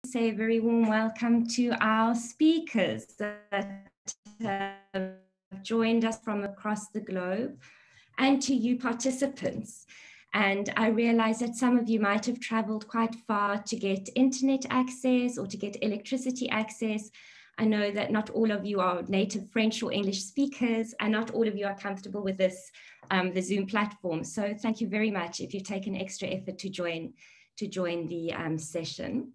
say a very warm welcome to our speakers that have joined us from across the globe, and to you participants. And I realize that some of you might have traveled quite far to get internet access or to get electricity access. I know that not all of you are native French or English speakers, and not all of you are comfortable with this, the Zoom platform. So thank you very much if you've taken extra effort to join the session.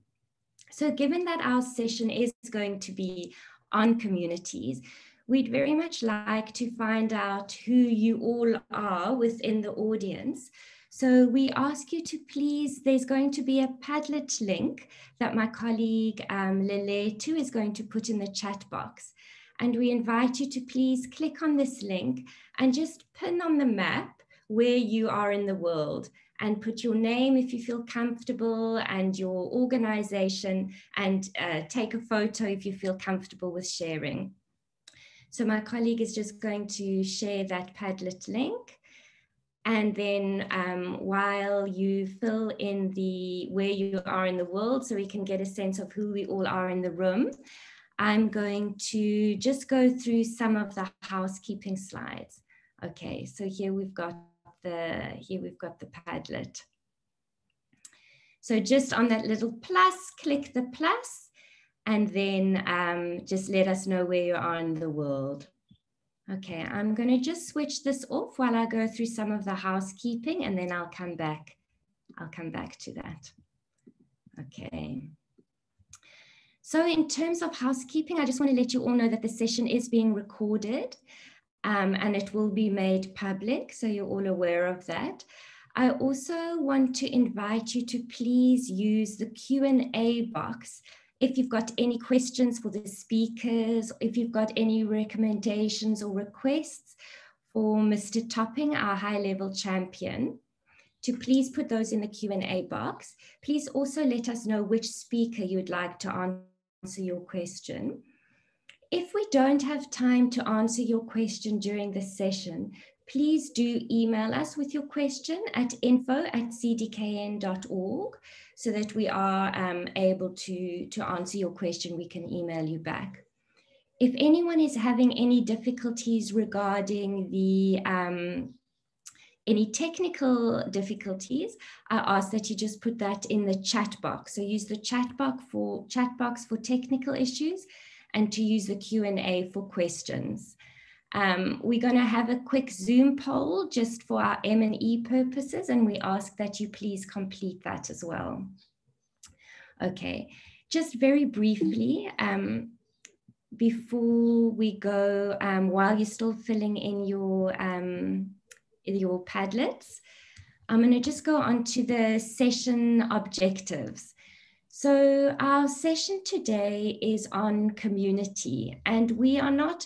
So given that our session is going to be on communities, we'd very much like to find out who you all are within the audience. So we ask you to please, there's going to be a Padlet link that my colleague Leletu is going to put in the chat box. And we invite you to please click on this link and just pin on the map where you are in the world, and put your name if you feel comfortable and your organization, and take a photo if you feel comfortable with sharing. So my colleague is just going to share that Padlet link. And then while you fill in where you are in the world, so we can get a sense of who we all are in the room, I'm going to just go through some of the housekeeping slides. Okay, so here we've got the Padlet. So just on that little plus, click the plus, and then just let us know where you are in the world. Okay, I'm going to just switch this off while I go through some of the housekeeping, and then I'll come back to that. Okay. So in terms of housekeeping, I just want to let you all know that the session is being recorded. And it will be made public, so you're all aware of that. I also want to invite you to please use the Q&A box if you've got any questions for the speakers, if you've got any recommendations or requests for Mr. Topping, our high-level champion, to please put those in the Q&A box. Please also let us know which speaker you'd like to answer your question. If we don't have time to answer your question during this session, please do email us with your question at info@cdkn.org so that we are able to answer your question. We can email you back. If anyone is having any difficulties regarding any technical difficulties, I ask that you just put that in the chat box. So use the chat box for technical issues, and to use the Q&A for questions. We're going to have a quick Zoom poll just for our M&E purposes, and we ask that you please complete that as well. Okay, just very briefly, before we go, while you're still filling in your Padlets, I'm going to just go on to the session objectives. So our session today is on community, and we are not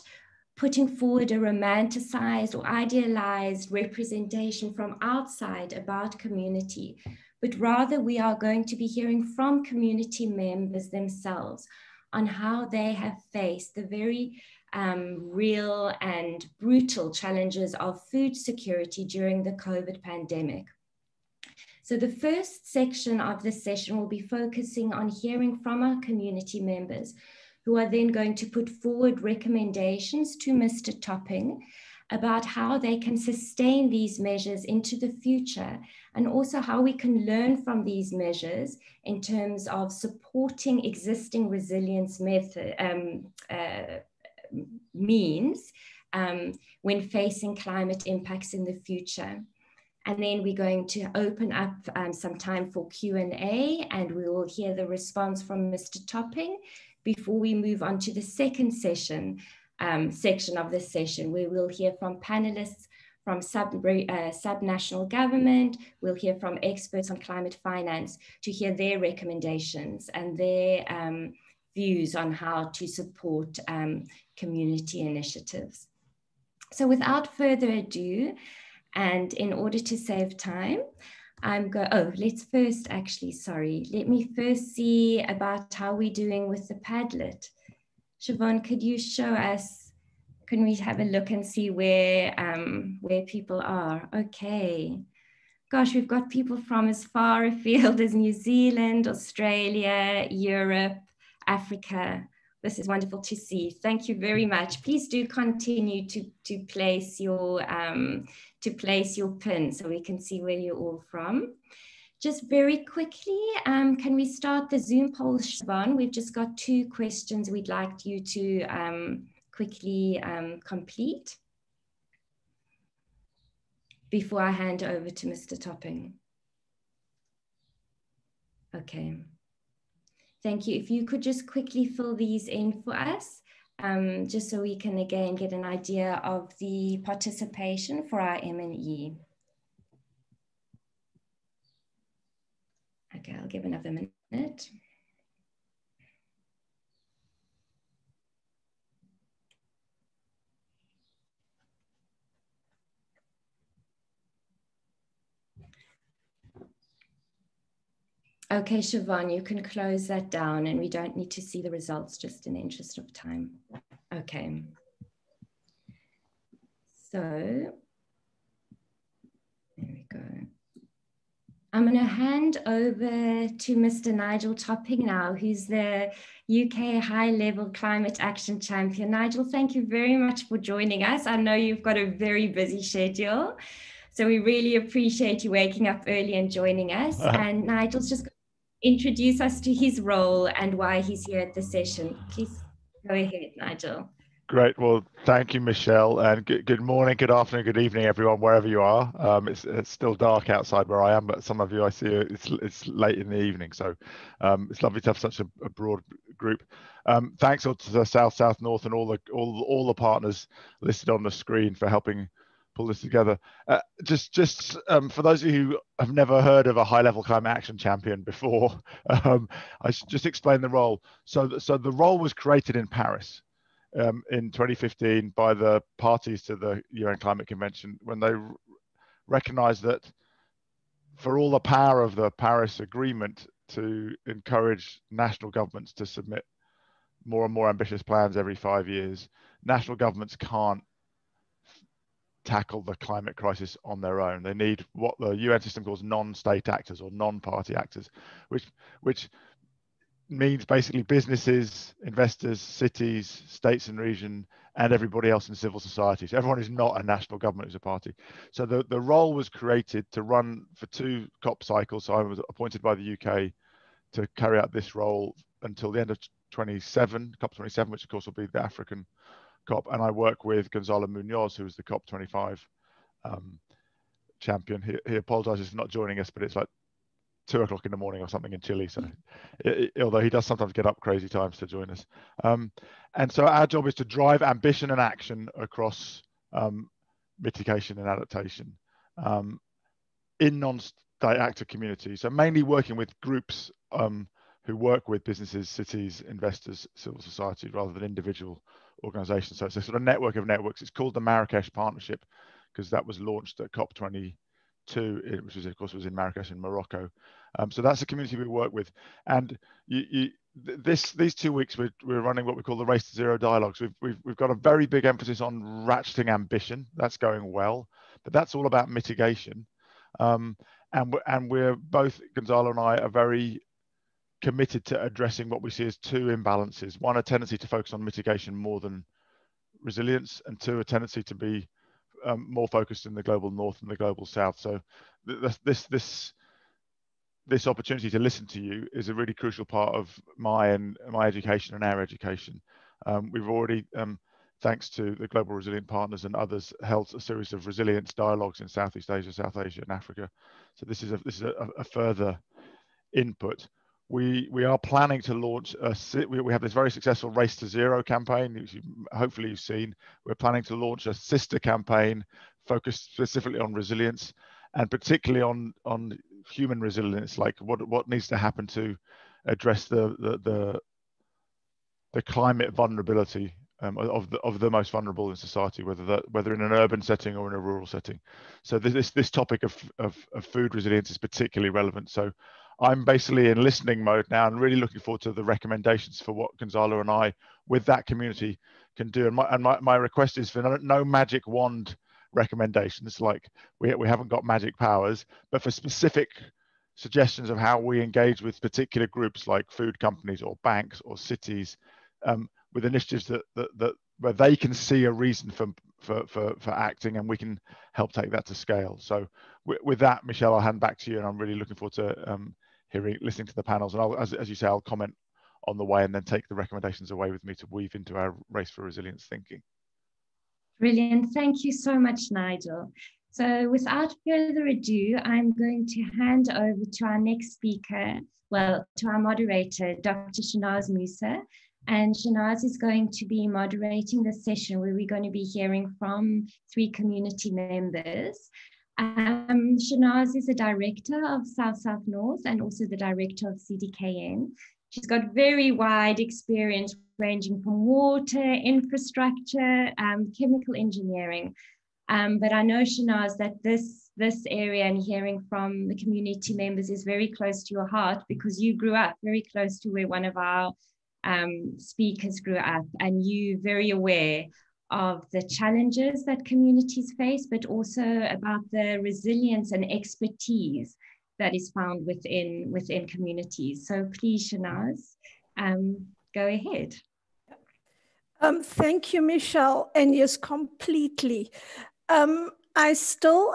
putting forward a romanticized or idealized representation from outside about community, but rather we are going to be hearing from community members themselves on how they have faced the very real and brutal challenges of food security during the COVID pandemic. So the first section of this session will be focusing on hearing from our community members, who are then going to put forward recommendations to Mr. Topping about how they can sustain these measures into the future, and also how we can learn from these measures in terms of supporting existing resilience means when facing climate impacts in the future. And then we're going to open up some time for Q&A, and we will hear the response from Mr. Topping before we move on to the second section of the session, where we'll hear from panelists from sub-national government. We'll hear from experts on climate finance to hear their recommendations and their views on how to support community initiatives. So without further ado, and in order to save time, let me first see about how we're doing with the Padlet. Siobhan, could you show us, can we have a look and see where people are? Okay, Gosh, we've got people from as far afield as New Zealand, Australia, Europe, Africa. This is wonderful to see. Thank you very much. Please do continue to place your pin so we can see where you're all from. Just very quickly, can we start the Zoom poll, Siobhan? We've just got 2 questions we'd like you to quickly complete before I hand over to Mr. Topping. Okay. Thank you. If you could just quickly fill these in for us, just so we can again get an idea of the participation for our M&E. Okay, I'll give another minute. Okay, Siobhan, you can close that down and we don't need to see the results just in the interest of time. Okay. So, there we go. I'm going to hand over to Mr. Nigel Topping now, who's the UK high-level climate action champion. Nigel, thank you very much for joining us. I know you've got a very busy schedule, so we really appreciate you waking up early and joining us. And Nigel's just going to introduce us to his role and why he's here at the session. Please go ahead, Nigel. Great. Well, thank you, Michelle, and good morning, good afternoon, good evening, everyone, wherever you are. It's still dark outside where I am, but some of you I see it's late in the evening, so it's lovely to have such a broad group. Thanks also to the South, South, North, and all the partners listed on the screen for helping pull this together. Just for those of you who have never heard of a high-level climate action champion before, I should just explain the role. So the role was created in Paris. In 2015 by the parties to the UN Climate Convention, when they recognized that for all the power of the Paris Agreement to encourage national governments to submit more and more ambitious plans every 5 years, national governments can't tackle the climate crisis on their own. They need what the UN system calls non-state actors or non-party actors, which means basically businesses, investors, cities, states and region, and everybody else in civil society. So everyone who's not a national government is a party. So the role was created to run for 2 COP cycles. So I was appointed by the UK to carry out this role until the end of COP 27, which of course will be the African COP. And I work with Gonzalo Munoz, who is the COP 25 champion. He apologizes for not joining us, but it's like 2 o'clock in the morning or something in Chile, so although he does sometimes get up crazy times to join us. And so our job is to drive ambition and action across mitigation and adaptation in non-state actor communities, so mainly working with groups who work with businesses, cities, investors, civil society, rather than individual organizations. So it's a sort of network of networks. It's called the Marrakesh Partnership because that was launched at COP 22, which was, of course, was in Marrakesh in Morocco. So that's the community we work with. And these 2 weeks, we're running what we call the Race to Zero dialogues. We've got a very big emphasis on ratcheting ambition. That's going well, but that's all about mitigation. And we're both, Gonzalo and I, are very committed to addressing what we see as 2 imbalances. 1, a tendency to focus on mitigation more than resilience, and 2, a tendency to be more focused in the global north and the global south. So this opportunity to listen to you is a really crucial part of my education and our education. We've already, thanks to the Global Resilient Partners and others, held a series of resilience dialogues in Southeast Asia, South Asia, and Africa. So this is a further input. We are planning to launch we have this very successful Race to Zero campaign, which hopefully you've seen. We're planning to launch a sister campaign focused specifically on resilience, and particularly on human resilience, like what needs to happen to address the climate vulnerability of the most vulnerable in society, whether in an urban setting or in a rural setting. So this topic of food resilience is particularly relevant. So I'm basically in listening mode now and really looking forward to the recommendations for what Gonzalo and I with that community can do. And my request is for no magic wand recommendations. Like we haven't got magic powers, but for specific suggestions of how we engage with particular groups like food companies or banks or cities, with initiatives that where they can see a reason for acting, and we can help take that to scale. So with that, Michelle, I'll hand back to you, and I'm really looking forward to listening to the panels, and as you say, I'll comment on the way and then take the recommendations away with me to weave into our Race for Resilience thinking. Brilliant. Thank you so much, Nigel. So without further ado, I'm going to hand over to our next speaker, to our moderator, Dr. Shehnaaz Moosa. And Shehnaaz is going to be moderating the session where we're going to be hearing from 3 community members. Shehnaaz is a director of South North and also the director of CDKN. She's got very wide experience ranging from water, infrastructure, chemical engineering. But I know, Shehnaaz, that this area and hearing from the community members is very close to your heart, because you grew up very close to where one of our speakers grew up, and you're very aware of the challenges that communities face, but also about the resilience and expertise that is found within communities. So please, Shehnaaz, go ahead. Thank you, Michelle. And yes, completely. I've still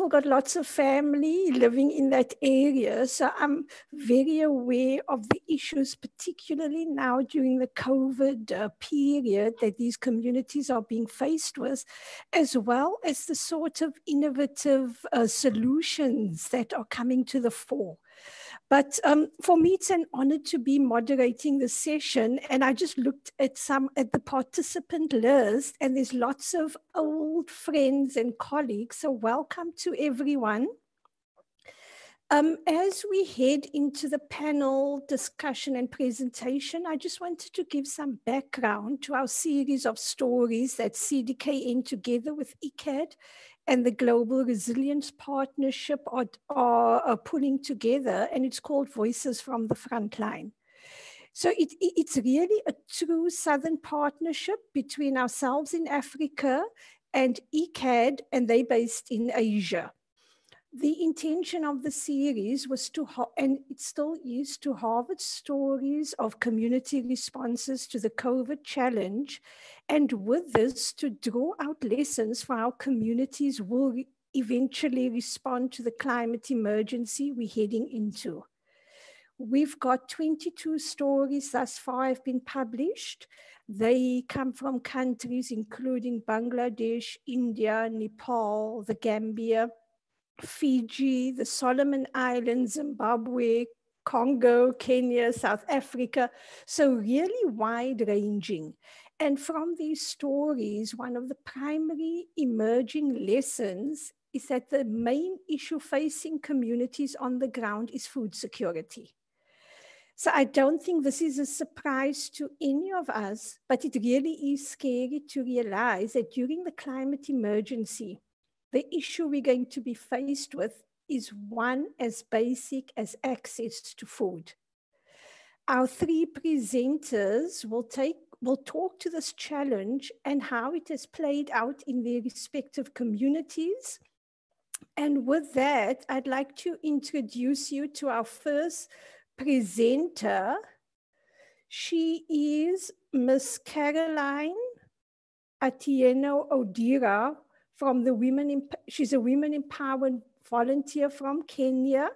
got lots of family living in that area. So I'm very aware of the issues, particularly now during the COVID period that these communities are being faced with, as well as the sort of innovative solutions that are coming to the fore. But for me, it's an honor to be moderating the session. And I just looked at the participant list, and there's lots of old friends and colleagues. So welcome to everyone. As we head into the panel discussion and presentation, I just wanted to give some background to our series of stories that CDKN, together with ICCCAD and the Global Resilience Partnership, are pulling together, and it's called Voices from the Frontline. So it's really a true Southern partnership between ourselves in Africa and ICCCAD, and they're based in Asia. The intention of the series was and it still is, to harvest stories of community responses to the COVID challenge, and with this, to draw out lessons for how communities will eventually respond to the climate emergency we're heading into. We've got 22 stories thus far have been published. They come from countries including Bangladesh, India, Nepal, the Gambia, Fiji, the Solomon Islands, Zimbabwe, Congo, Kenya, South Africa. So really wide ranging. And from these stories, one of the primary emerging lessons is that the main issue facing communities on the ground is food security. So I don't think this is a surprise to any of us, but it really is scary to realize that during the climate emergency, the issue we're going to be faced with is one as basic as access to food. Our 3 presenters will talk to this challenge and how it has played out in their respective communities. And with that, I'd like to introduce you to our first presenter. She is Miss Caroline Atieno Odira from she's a Women Empowered volunteer from Kenya.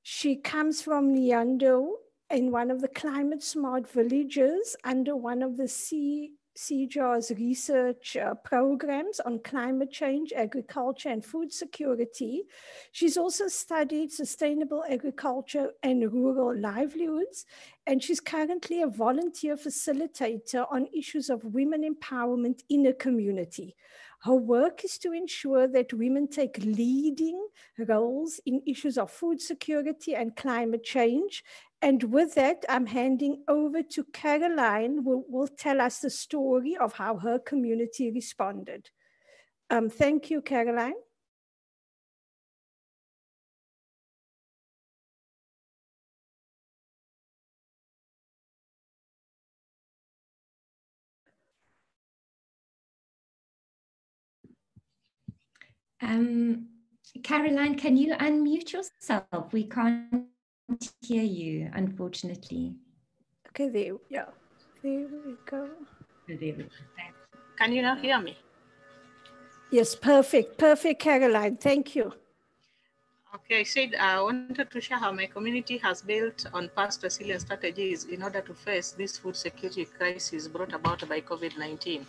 She comes from Nyando, in one of the climate smart villages under one of the CGIAR's research programs on climate change, agriculture, and food security. She's also studied sustainable agriculture and rural livelihoods, and she's currently a volunteer facilitator on issues of women empowerment in a community. Her work is to ensure that women take leading roles in issues of food security and climate change. And with that, I'm handing over to Caroline, who will tell us the story of how her community responded. Thank you, Caroline. Caroline, can you unmute yourself? We can't hear you, unfortunately. Okay, there we go. There we go. Can you now hear me? Yes, perfect. Perfect, Caroline. Thank you. Okay, I said I wanted to share how my community has built on past resilience strategies in order to face this food security crisis brought about by COVID-19.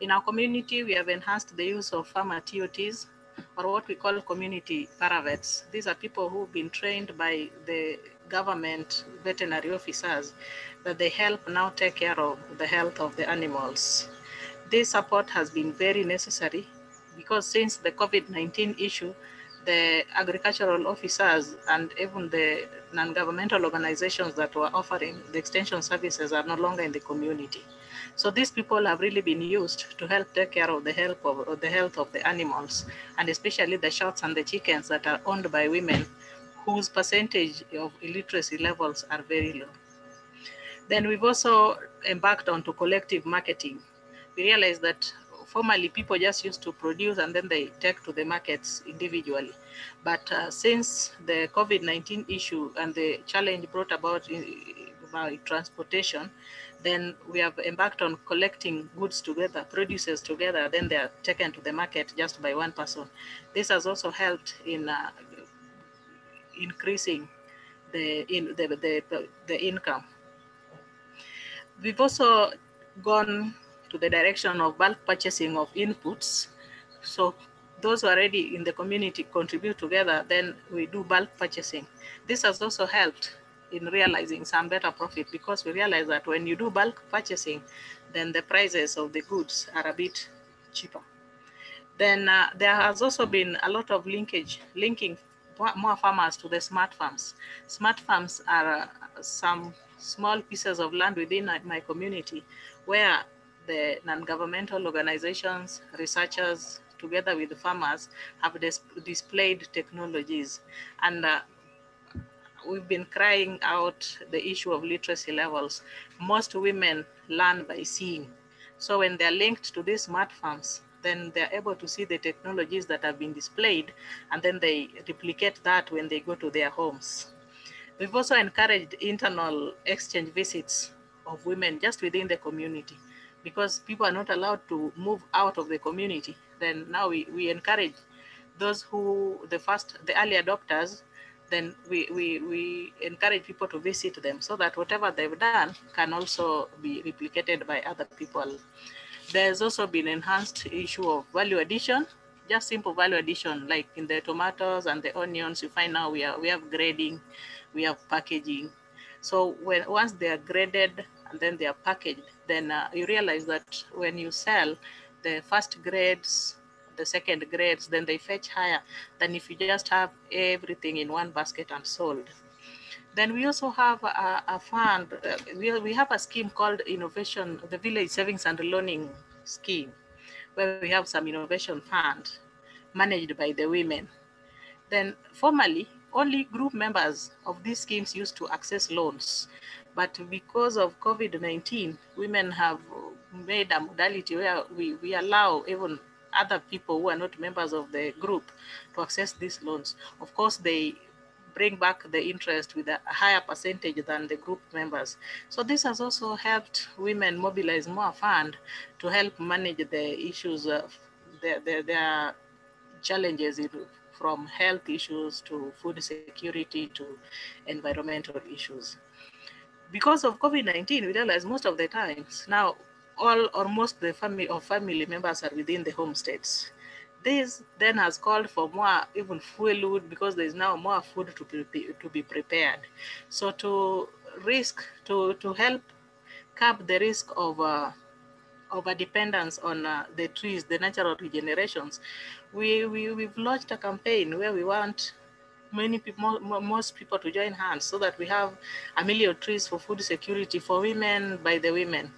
In our community, we have enhanced the use of farmer TOTs, or what we call community paravets. These are people who've been trained by the government veterinary officers that they help now take care of the health of the animals. This support has been very necessary because since the COVID-19 issue, the agricultural officers and even the non-governmental organizations that were offering the extension services are no longer in the community. So these people have really been used to help take care of the health of the animals, and especially the shots and the chickens that are owned by women whose percentage of illiteracy levels are very low. Then we've also embarked onto collective marketing. We realized that formerly people just used to produce and then they take to the markets individually. But since the COVID-19 issue and the challenge brought about by transportation, then we have embarked on collecting goods together, produces together, then they are taken to the market just by one person. This has also helped in increasing the income. We've also gone to the direction of bulk purchasing of inputs. So those who are already in the community contribute together, then we do bulk purchasing. This has also helped in realizing some better profit because we realize that when you do bulk purchasing, then the prices of the goods are a bit cheaper. Then there has also been a lot of linking more farmers to the smart farms. Smart farms are some small pieces of land within my community where the non-governmental organizations, researchers, together with the farmers have displayed technologies. And we've been crying out the issue of literacy levels. Most women learn by seeing. So when they're linked to these smart farms, then they're able to see the technologies that have been displayed, and then they replicate that when they go to their homes. We've also encouraged internal exchange visits of women just within the community because people are not allowed to move out of the community. Then now we encourage those who, the early adopters, then we encourage people to visit them so that whatever they've done can also be replicated by other people. There's also been enhanced issue of value addition, just simple value addition, like in the tomatoes and the onions, you find now we have grading, we have packaging. So once they are graded and then they are packaged, then you realize that when you sell the first grades, the second grades, then they fetch higher than if you just have everything in one basket and sold. Then we also have a fund, we have a scheme called Innovation, the Village Savings and Loaning Scheme, where we have some innovation fund managed by the women. Then formerly, only group members of these schemes used to access loans. But because of COVID-19, women have made a modality where we allow even other people who are not members of the group to access these loans. Of course, they bring back the interest with a higher percentage than the group members. So this has also helped women mobilize more fund to help manage the issues of their challenges from health issues to food security to environmental issues. Because of COVID-19, we realize most of the times now all or most the family members are within the homesteads. This then has called for more even fuel wood because there is now more food to be prepared. So to help curb the risk of a dependence on the trees, the natural regenerations, we've launched a campaign where we want many people, most people to join hands so that we have 1 million trees for food security for women by the women.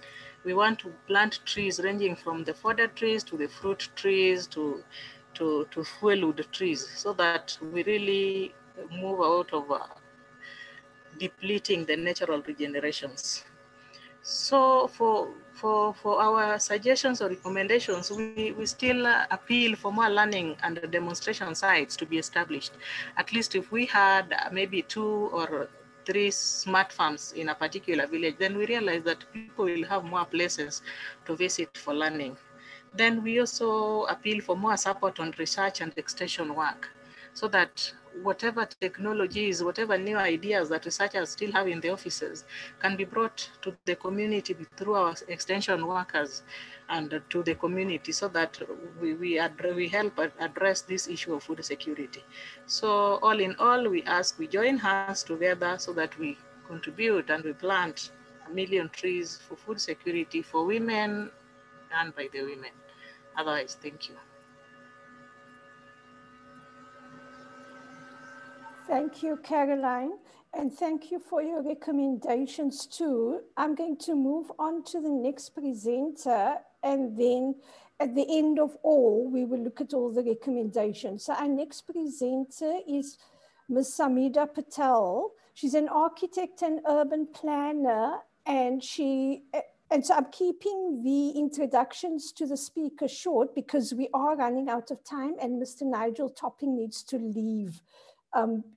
We want to plant trees ranging from the fodder trees to the fruit trees to fuel wood trees so that we really move out of depleting the natural regenerations. So for for our suggestions or recommendations, we still appeal for more learning and demonstration sites to be established. At least if we had maybe 2 or 3 smart farms in a particular village, then we realize that people will have more places to visit for learning. Then we also appeal for more support on research and extension work, so that whatever technologies, whatever new ideas that researchers still have in the offices can be brought to the community through our extension workers and to the community, so that we help address this issue of food security. So all in all, we join hands together so that we contribute and we plant 1 million trees for food security for women and by the women. Otherwise, thank you. Thank you, Caroline, and thank you for your recommendations too. I'm going to move on to the next presenter, and then at the end of all, we will look at all the recommendations. So our next presenter is Ms. Samidha Patil. She's an architect and urban planner, and so I'm keeping the introductions to the speaker short because we are running out of time, and Mr. Nigel Topping needs to leave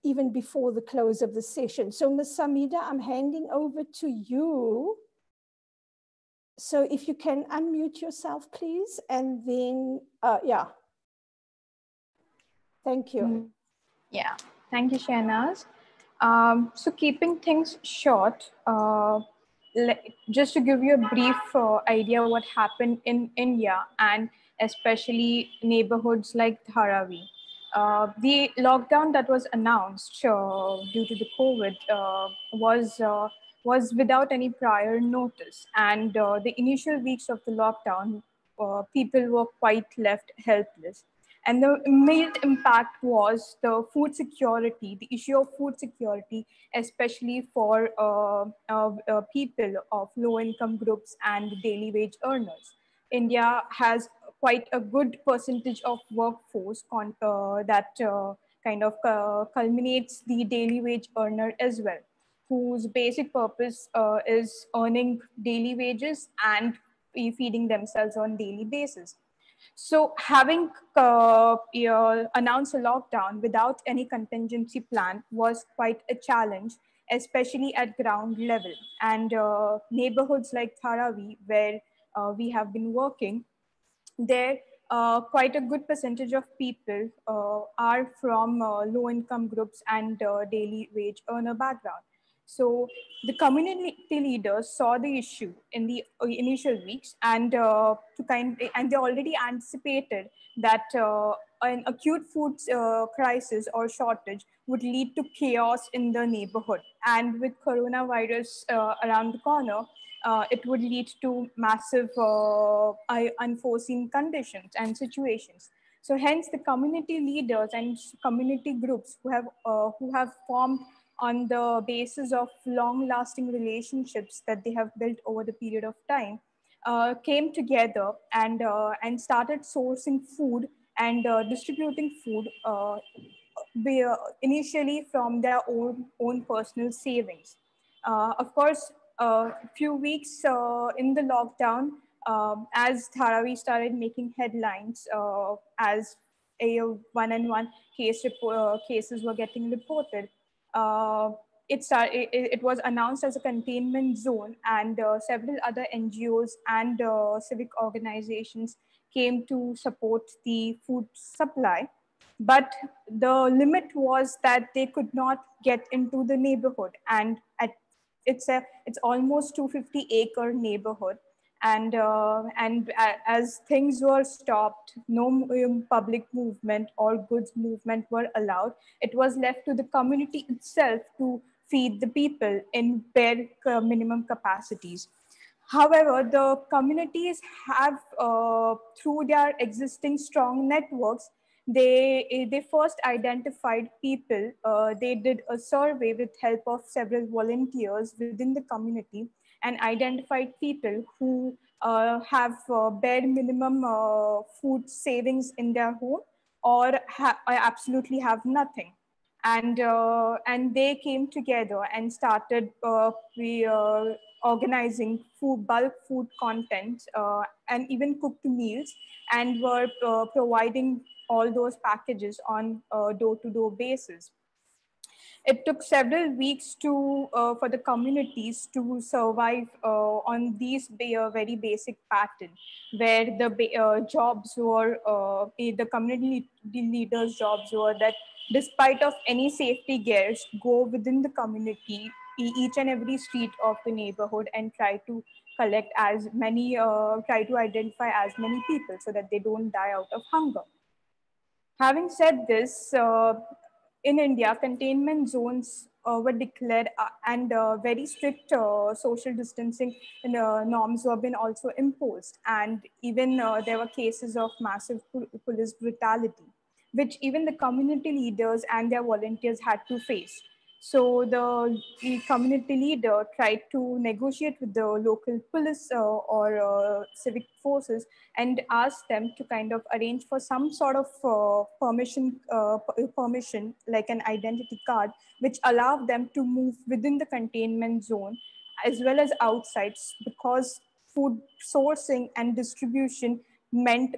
even before the close of the session. So Ms. Samidha, I'm handing over to you. So if you can unmute yourself, please, and then, yeah. Thank you. Yeah, thank you, Shehnaaz. So keeping things short, just to give you a brief idea what happened in India and especially neighborhoods like Dharavi. The lockdown that was announced due to the COVID was without any prior notice, and the initial weeks of the lockdown, people were quite left helpless. And the immediate impact was the food security, the issue of food security, especially for people of low-income groups and daily wage earners. India has quite a good percentage of workforce that kind of culminates the daily wage earner as well, whose basic purpose is earning daily wages and feeding themselves on daily basis. So having announced a lockdown without any contingency plan was quite a challenge, especially at ground level. And neighborhoods like Dharavi, where we have been working, there quite a good percentage of people are from low-income groups and daily wage earner background. So the community leaders saw the issue in the initial weeks, and and they already anticipated that an acute food crisis or shortage would lead to chaos in the neighborhood. And with coronavirus around the corner, it would lead to massive unforeseen conditions and situations. So hence the community leaders and community groups who have formed on the basis of long-lasting relationships that they have built over the period of time, came together and started sourcing food and distributing food initially from their own personal savings. Of course, a few weeks in the lockdown, as Dharavi started making headlines, as a one-on-one cases were getting reported, it was announced as a containment zone, and several other NGOs and civic organizations came to support the food supply. But the limit was that they could not get into the neighborhood, and it's almost 250-acre neighborhood, and as things were stopped, no public movement or goods movement were allowed. It was left to the community itself to feed the people in bare minimum capacities. However, the communities have, through their existing strong networks, they first identified people. They did a survey with help of several volunteers within the community and identified people who have bare minimum food savings in their home or absolutely have nothing. And they came together and started organizing bulk food content and even cooked meals, and were providing all those packages on a door-to-door basis. It took several weeks for the communities to survive on these very basic pattern, where the jobs were, the community leaders' jobs were that despite of any safety gears, go within the community, each and every street of the neighborhood, and try to collect as many, try to identify as many people so that they don't die out of hunger. Having said this, in India, containment zones were declared, and very strict social distancing norms were been also imposed. And even there were cases of massive police brutality, which even the community leaders and their volunteers had to face. So the community leader tried to negotiate with the local police or civic forces, and asked them to kind of arrange for some sort of permission, like an identity card, which allowed them to move within the containment zone as well as outside, because food sourcing and distribution meant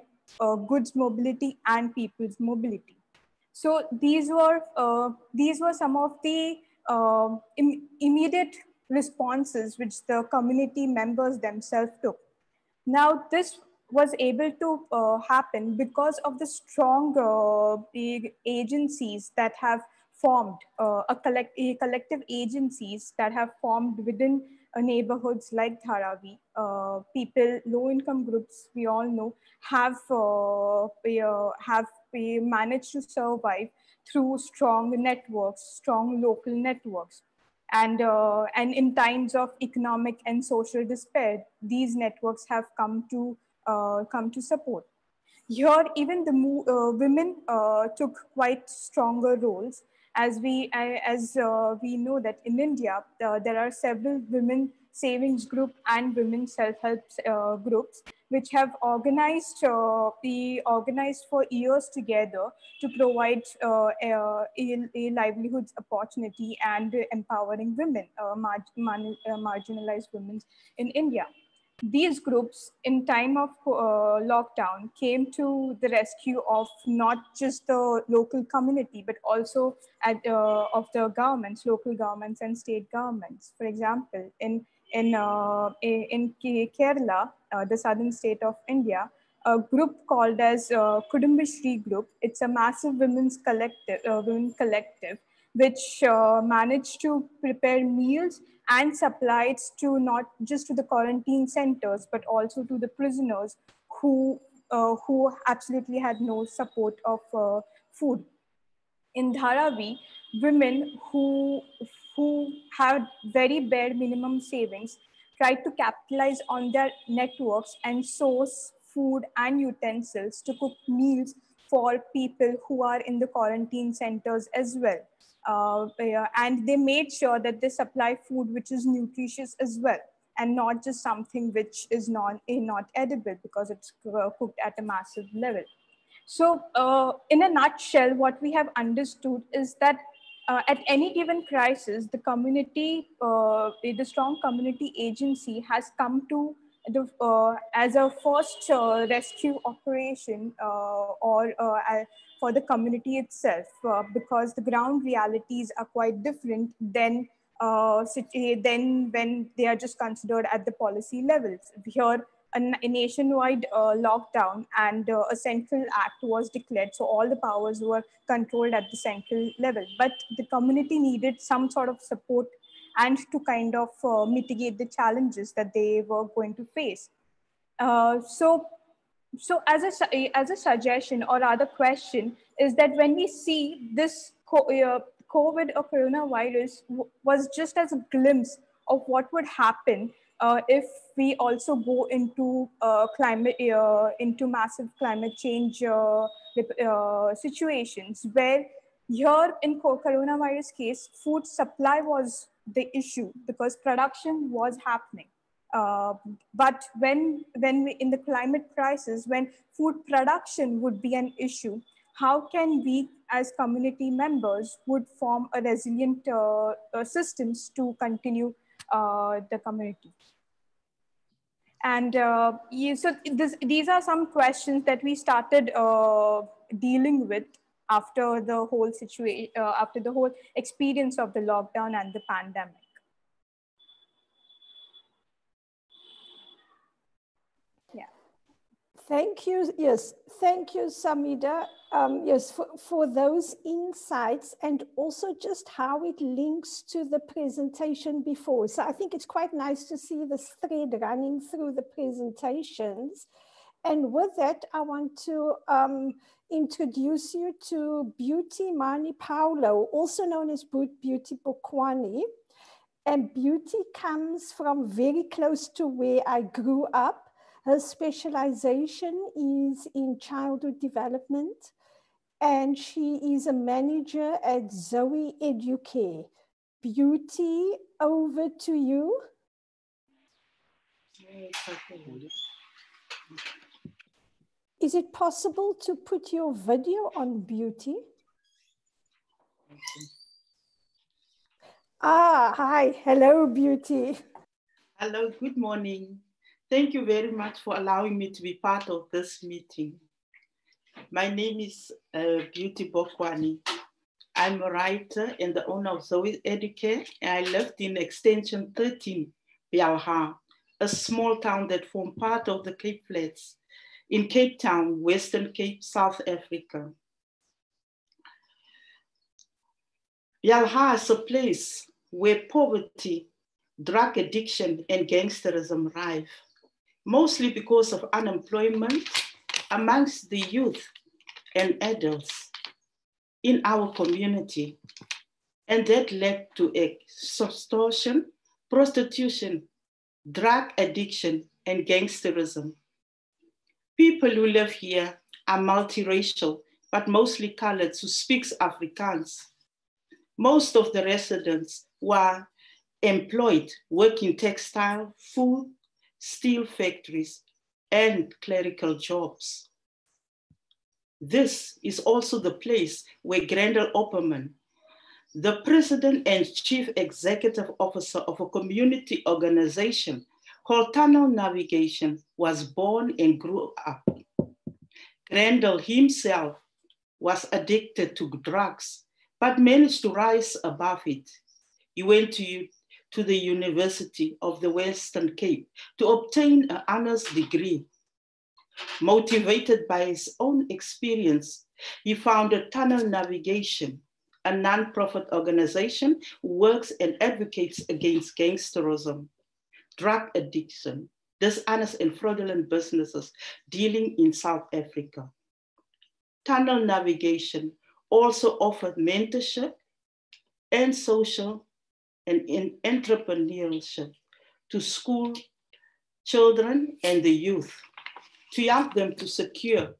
goods mobility and people's mobility. So these were some of the immediate responses which the community members themselves took. Now, this was able to happen because of the strong agencies that have formed, collective agencies that have formed within neighborhoods like Dharavi. People, low-income groups, we all know, have managed to survive through strong networks, strong local networks. And in times of economic and social despair, these networks have come to support. Here, even the women took quite stronger roles, as we know that in India there are several women savings group and women self-help groups which have organized for years together to provide a livelihoods opportunity and empowering women, marginalized women in India. These groups, in time of lockdown, came to the rescue of not just the local community, but also of the governments, local governments and state governments. For example, in Kerala, the southern state of India, a group called as Kudumbashree Group. It's a massive women collective, which managed to prepare meals and supplied to not just to the quarantine centers, but also to the prisoners who absolutely had no support of food. In Dharavi, women who had very bare minimum savings tried to capitalize on their networks and source food and utensils to cook meals for people who are in the quarantine centers as well. And they made sure that they supply food which is nutritious as well, and not just something which is not edible because it's cooked at a massive level. So in a nutshell, what we have understood is that at any given crisis, the community, the strong community agency has come to as a first rescue operation for the community itself, because the ground realities are quite different than when they are just considered at the policy levels. Here, a nationwide lockdown and a central act was declared. So all the powers were controlled at the central level, but the community needed some sort of support and to kind of mitigate the challenges that they were going to face. So as a suggestion or rather question is that when we see this COVID or coronavirus was just as a glimpse of what would happen if we also go into into massive climate change situations, where here in coronavirus case, food supply was the issue because production was happening. But when we in the climate crisis, when food production would be an issue, how can we as community members would form a resilient systems to continue the community? And so these are some questions that we started dealing with after the whole situation, after the whole experience of the lockdown and the pandemic. Yeah. Thank you. Yes, thank you, Samidha. Yes, for those insights and also just how it links to the presentation before. So I think it's quite nice to see this thread running through the presentations. And with that, I want to introduce you to Beauty Mani Paulo, also known as Beauty Bokwani. And Beauty comes from very close to where I grew up. Her specialization is in childhood development, and she is a manager at Zoe Educare. Beauty, over to you. Is it possible to put your video on, Beauty? Ah, hi, hello, Beauty. Hello, good morning. Thank you very much for allowing me to be part of this meeting. My name is Beauty Bokwani. I'm a writer and the owner of Zoe Educare, and I lived in Extension 13, Bialha, a small town that formed part of the Cape Flats in Cape Town, Western Cape, South Africa. Bialha is a place where poverty, drug addiction, and gangsterism rife, mostly because of unemployment amongst the youth and adults in our community. And that led to extortion, prostitution, drug addiction, and gangsterism. People who live here are multiracial, but mostly colored who speaks Afrikaans. Most of the residents were employed, work in textile, food, steel factories, and clerical jobs. This is also the place where Grendel Opperman, the president and chief executive officer of a community organization called Tunnel Navigation, was born and grew up. Grendel himself was addicted to drugs, but managed to rise above it. He went to the University of the Western Cape to obtain an honors degree. Motivated by his own experience, he founded Tunnel Navigation, a non-profit organization who works and advocates against gangsterism, drug addiction, dishonest and fraudulent businesses dealing in South Africa. Tunnel Navigation also offered mentorship and social and entrepreneurship to school children and the youth to help them to secure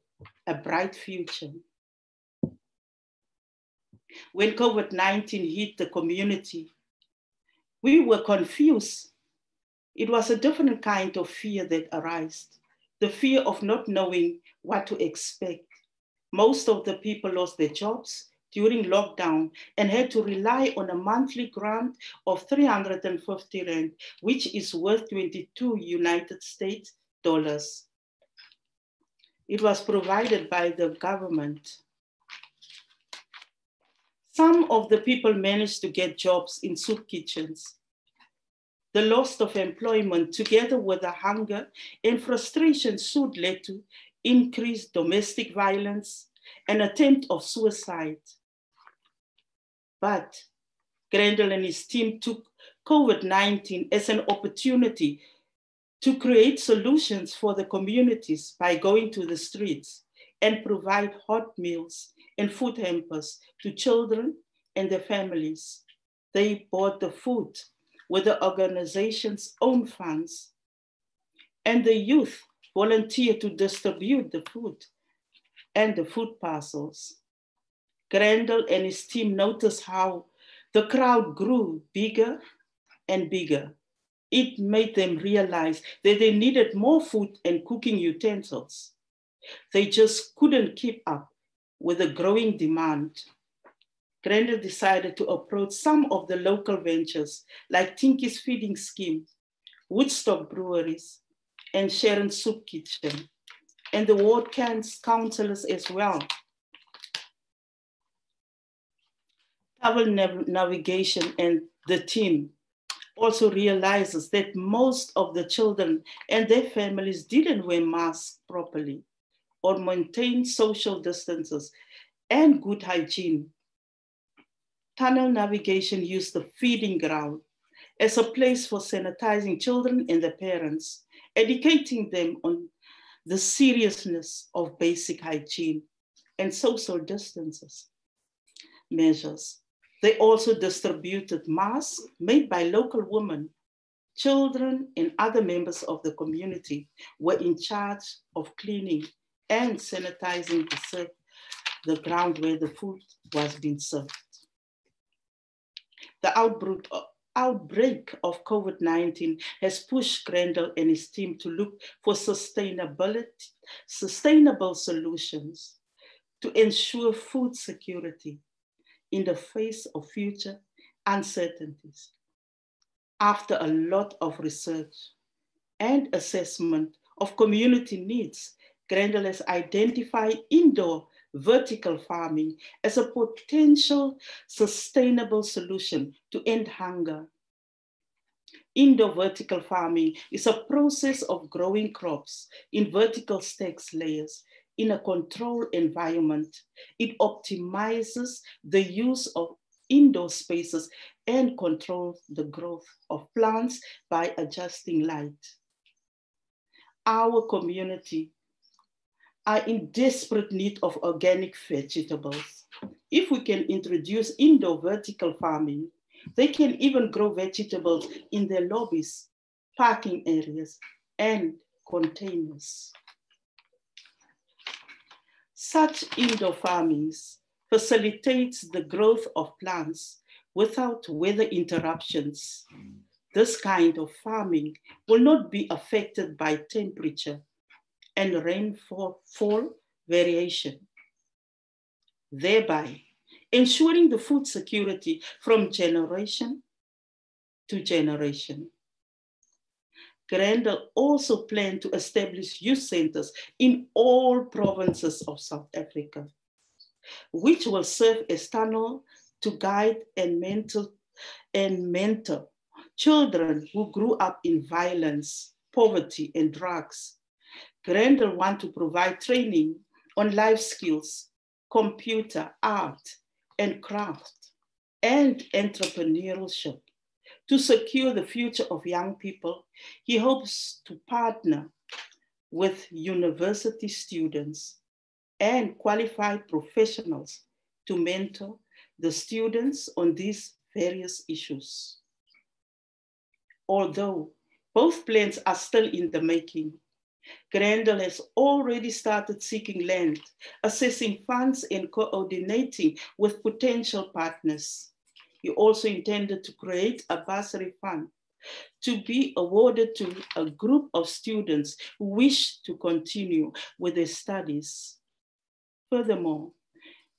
a bright future. When COVID-19 hit the community, we were confused. It was a different kind of fear that arose, the fear of not knowing what to expect. Most of the people lost their jobs during lockdown and had to rely on a monthly grant of 350 Rand, which is worth 22 United States dollars. It was provided by the government. Some of the people managed to get jobs in soup kitchens. The loss of employment, together with the hunger and frustration, soon led to increased domestic violence and attempt of suicide. But Grendel and his team took COVID-19 as an opportunity to create solutions for the communities by going to the streets and provide hot meals and food hampers to children and their families. They bought the food with the organization's own funds, and the youth volunteered to distribute the food and the food parcels. Grendel and his team noticed how the crowd grew bigger and bigger. It made them realize that they needed more food and cooking utensils. They just couldn't keep up with a growing demand, Grendel decided to approach some of the local ventures like Tinky's Feeding Scheme, Woodstock Breweries, and Sharon's Soup Kitchen, and the ward councillors as well. Travel Navigation and the team also realizes that most of the children and their families didn't wear masks properly or maintain social distances and good hygiene. Tunnel Navigation used the feeding ground as a place for sanitizing children and their parents, educating them on the seriousness of basic hygiene and social distances measures. They also distributed masks made by local women. Children and other members of the community were in charge of cleaning and sanitizing the ground where the food was being served. The outbreak of COVID-19 has pushed Grendel and his team to look for sustainable solutions to ensure food security in the face of future uncertainties. After a lot of research and assessment of community needs, Grendel has identified indoor vertical farming as a potential sustainable solution to end hunger. Indoor vertical farming is a process of growing crops in vertical stacks layers in a controlled environment. It optimizes the use of indoor spaces and controls the growth of plants by adjusting light. Our community are in desperate need of organic vegetables. If we can introduce indoor vertical farming, they can even grow vegetables in their lobbies, parking areas, and containers. Such indoor farming facilitates the growth of plants without weather interruptions. This kind of farming will not be affected by temperature and rainfall variation, thereby ensuring the food security from generation to generation. Grendel also planned to establish youth centers in all provinces of South Africa, which will serve as tunnel to guide and mentor children who grew up in violence, poverty, and drugs. Grendel wants to provide training on life skills, computer, art, and craft, and entrepreneurship. To secure the future of young people, he hopes to partner with university students and qualified professionals to mentor the students on these various issues. Although both plans are still in the making, Grendel has already started seeking land, assessing funds, and coordinating with potential partners. He also intended to create a bursary fund to be awarded to a group of students who wish to continue with their studies. Furthermore,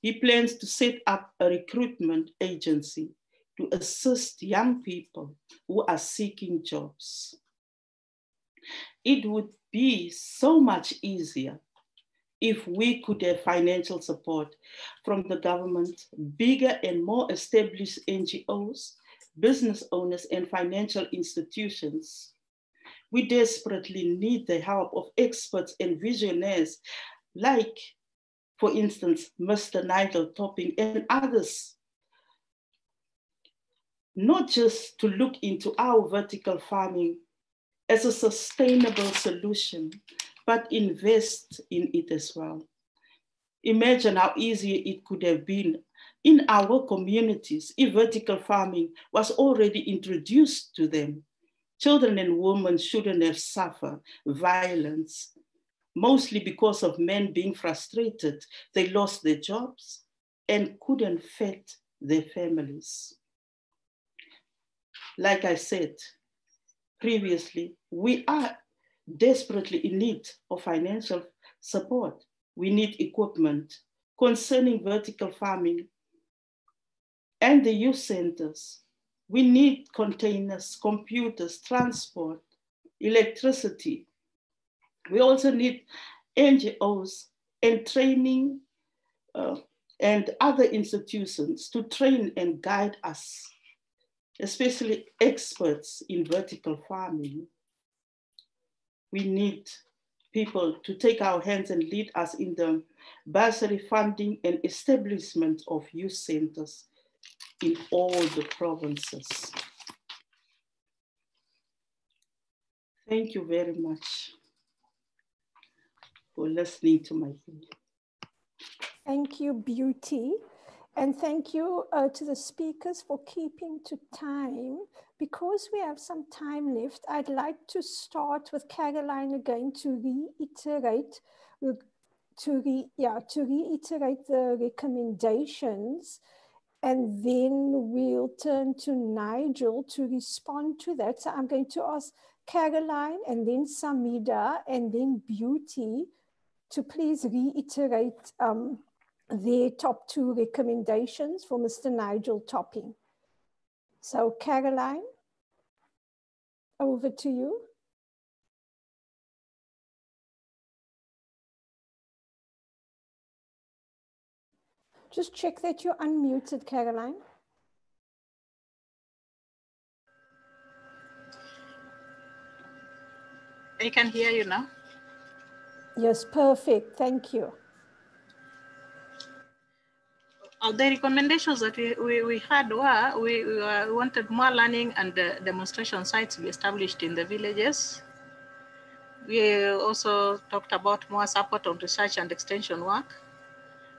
he plans to set up a recruitment agency to assist young people who are seeking jobs. It would be so much easier if we could have financial support from the government, bigger and more established NGOs, business owners, and financial institutions. We desperately need the help of experts and visionaries like, for instance, Mr. Nigel Topping and others, not just to look into our vertical farming as a sustainable solution, but invest in it as well. Imagine how easy it could have been in our communities if vertical farming was already introduced to them. Children and women shouldn't have suffered violence, mostly because of men being frustrated. They lost their jobs and couldn't feed their families. Like I said previously, we are desperately in need of financial support. We need equipment, concerning vertical farming and the youth centers. We need containers, computers, transport, electricity. We also need NGOs and training and other institutions to train and guide us, especially experts in vertical farming. We need people to take our hands and lead us in the bursary funding and establishment of youth centers in all the provinces. Thank you very much for listening to my thing. Thank you, Beauty. And thank you to the speakers for keeping to time. Because we have some time left, I'd like to start with Caroline again to reiterate the recommendations, and then we'll turn to Nigel to respond to that. So I'm going to ask Caroline and then Samidha and then Beauty to please reiterate their top 2 recommendations for Mr. Nigel Topping. So Caroline, over to you. Just check that you're unmuted, Caroline. I can hear you now. Yes, perfect. Thank you. The recommendations that we had were, we wanted more learning and demonstration sites to be established in the villages. We also talked about more support on research and extension work.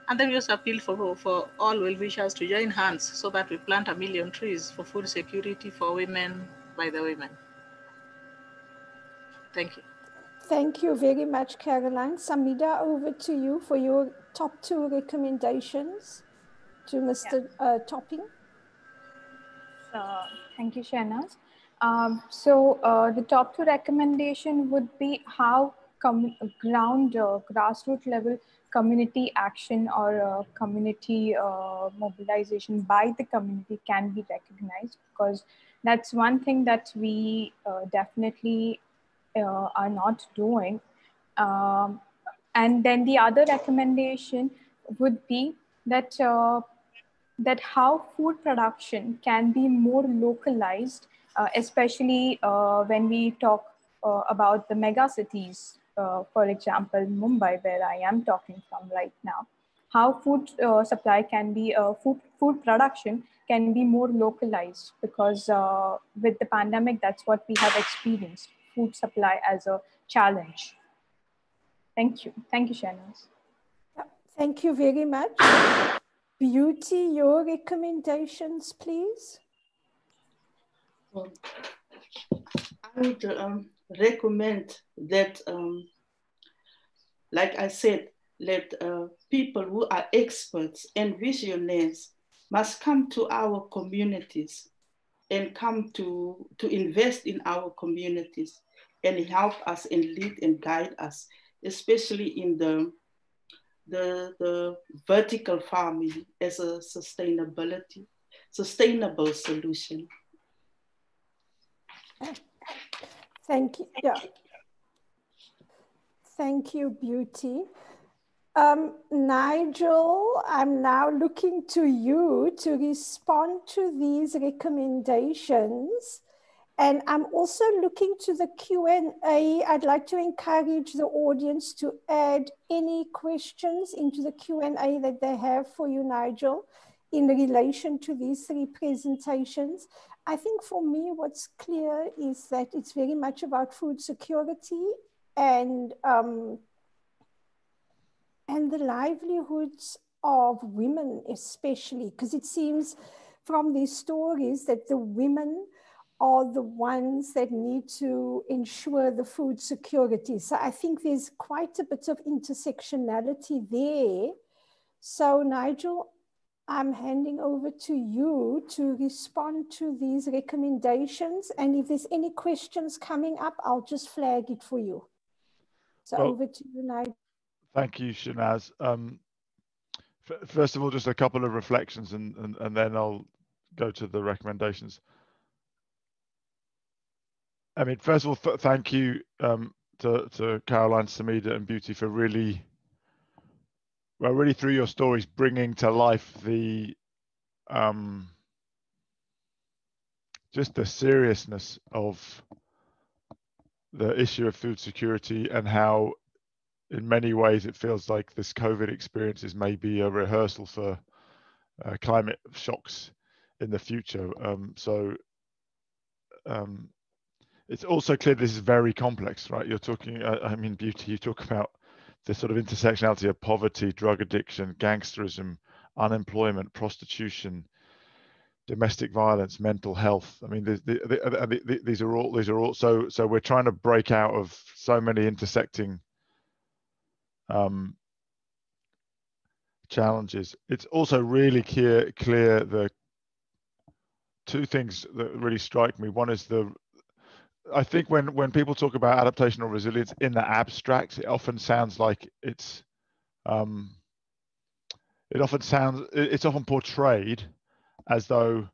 And then we also appeal for all well-wishers to join hands so that we plant 1 million trees for food security for women by the women. Thank you. Thank you very much, Caroline. Samidha, over to you for your top 2 recommendations to Mr. Topping. Thank you, Shehnaaz. The top 2 recommendation would be how grassroots level community action or community mobilization by the community can be recognized, because that's one thing that we definitely are not doing. And then the other recommendation would be that that how food production can be more localized, especially when we talk about the mega cities, for example, Mumbai, where I am talking from right now. How food supply can be, food production can be more localized, because with the pandemic, that's what we have experienced, food supply as a challenge. Thank you. Thank you, Shehnaaz. Thank you very much. Beauty, your recommendations, please. I would recommend that, like I said, let people who are experts and visionaries must come to our communities and come to invest in our communities and help us and lead and guide us, especially in the vertical farming as a sustainable solution. Thank you. Yeah. Thank you, Beauty. Nigel, I'm now looking to you to respond to these recommendations. And I'm also looking to the Q&A. I'd like to encourage the audience to add any questions into the Q&A that they have for you, Nigel, in relation to these 3 presentations. I think for me, what's clear is that it's very much about food security and the livelihoods of women, especially, because it seems from these stories that the women are the ones that need to ensure the food security. So I think there's quite a bit of intersectionality there. So Nigel, I'm handing over to you to respond to these recommendations. And if there's any questions coming up, I'll just flag it for you. So over to you, Nigel. Thank you, Shehnaaz. First of all, just a couple of reflections, and then I'll go to the recommendations. I mean, first of all, thank you to Caroline, Samidha, and Beauty for really through your stories bringing to life the just the seriousness of the issue of food security, and how in many ways it feels like this COVID experience is maybe a rehearsal for climate shocks in the future. It's also clear this is very complex, right? You're talking, I mean, Beauty, you talk about the sort of intersectionality of poverty, drug addiction, gangsterism, unemployment, prostitution, domestic violence, mental health. I mean, these are all. So we're trying to break out of so many intersecting challenges. It's also really clear the two things that really strike me. One is I think when people talk about adaptation or resilience in the abstract, it often sounds like it's often portrayed as though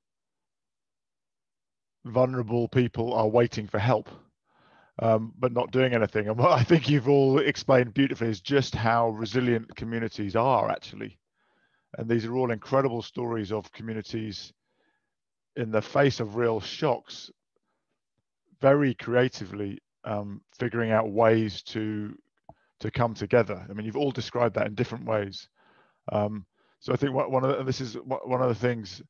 vulnerable people are waiting for help, but not doing anything. And what I think you've all explained beautifully is just how resilient communities are actually. And these are all incredible stories of communities in the face of real shocks, very creatively figuring out ways to come together. I mean, you've all described that in different ways. So I think one of the things,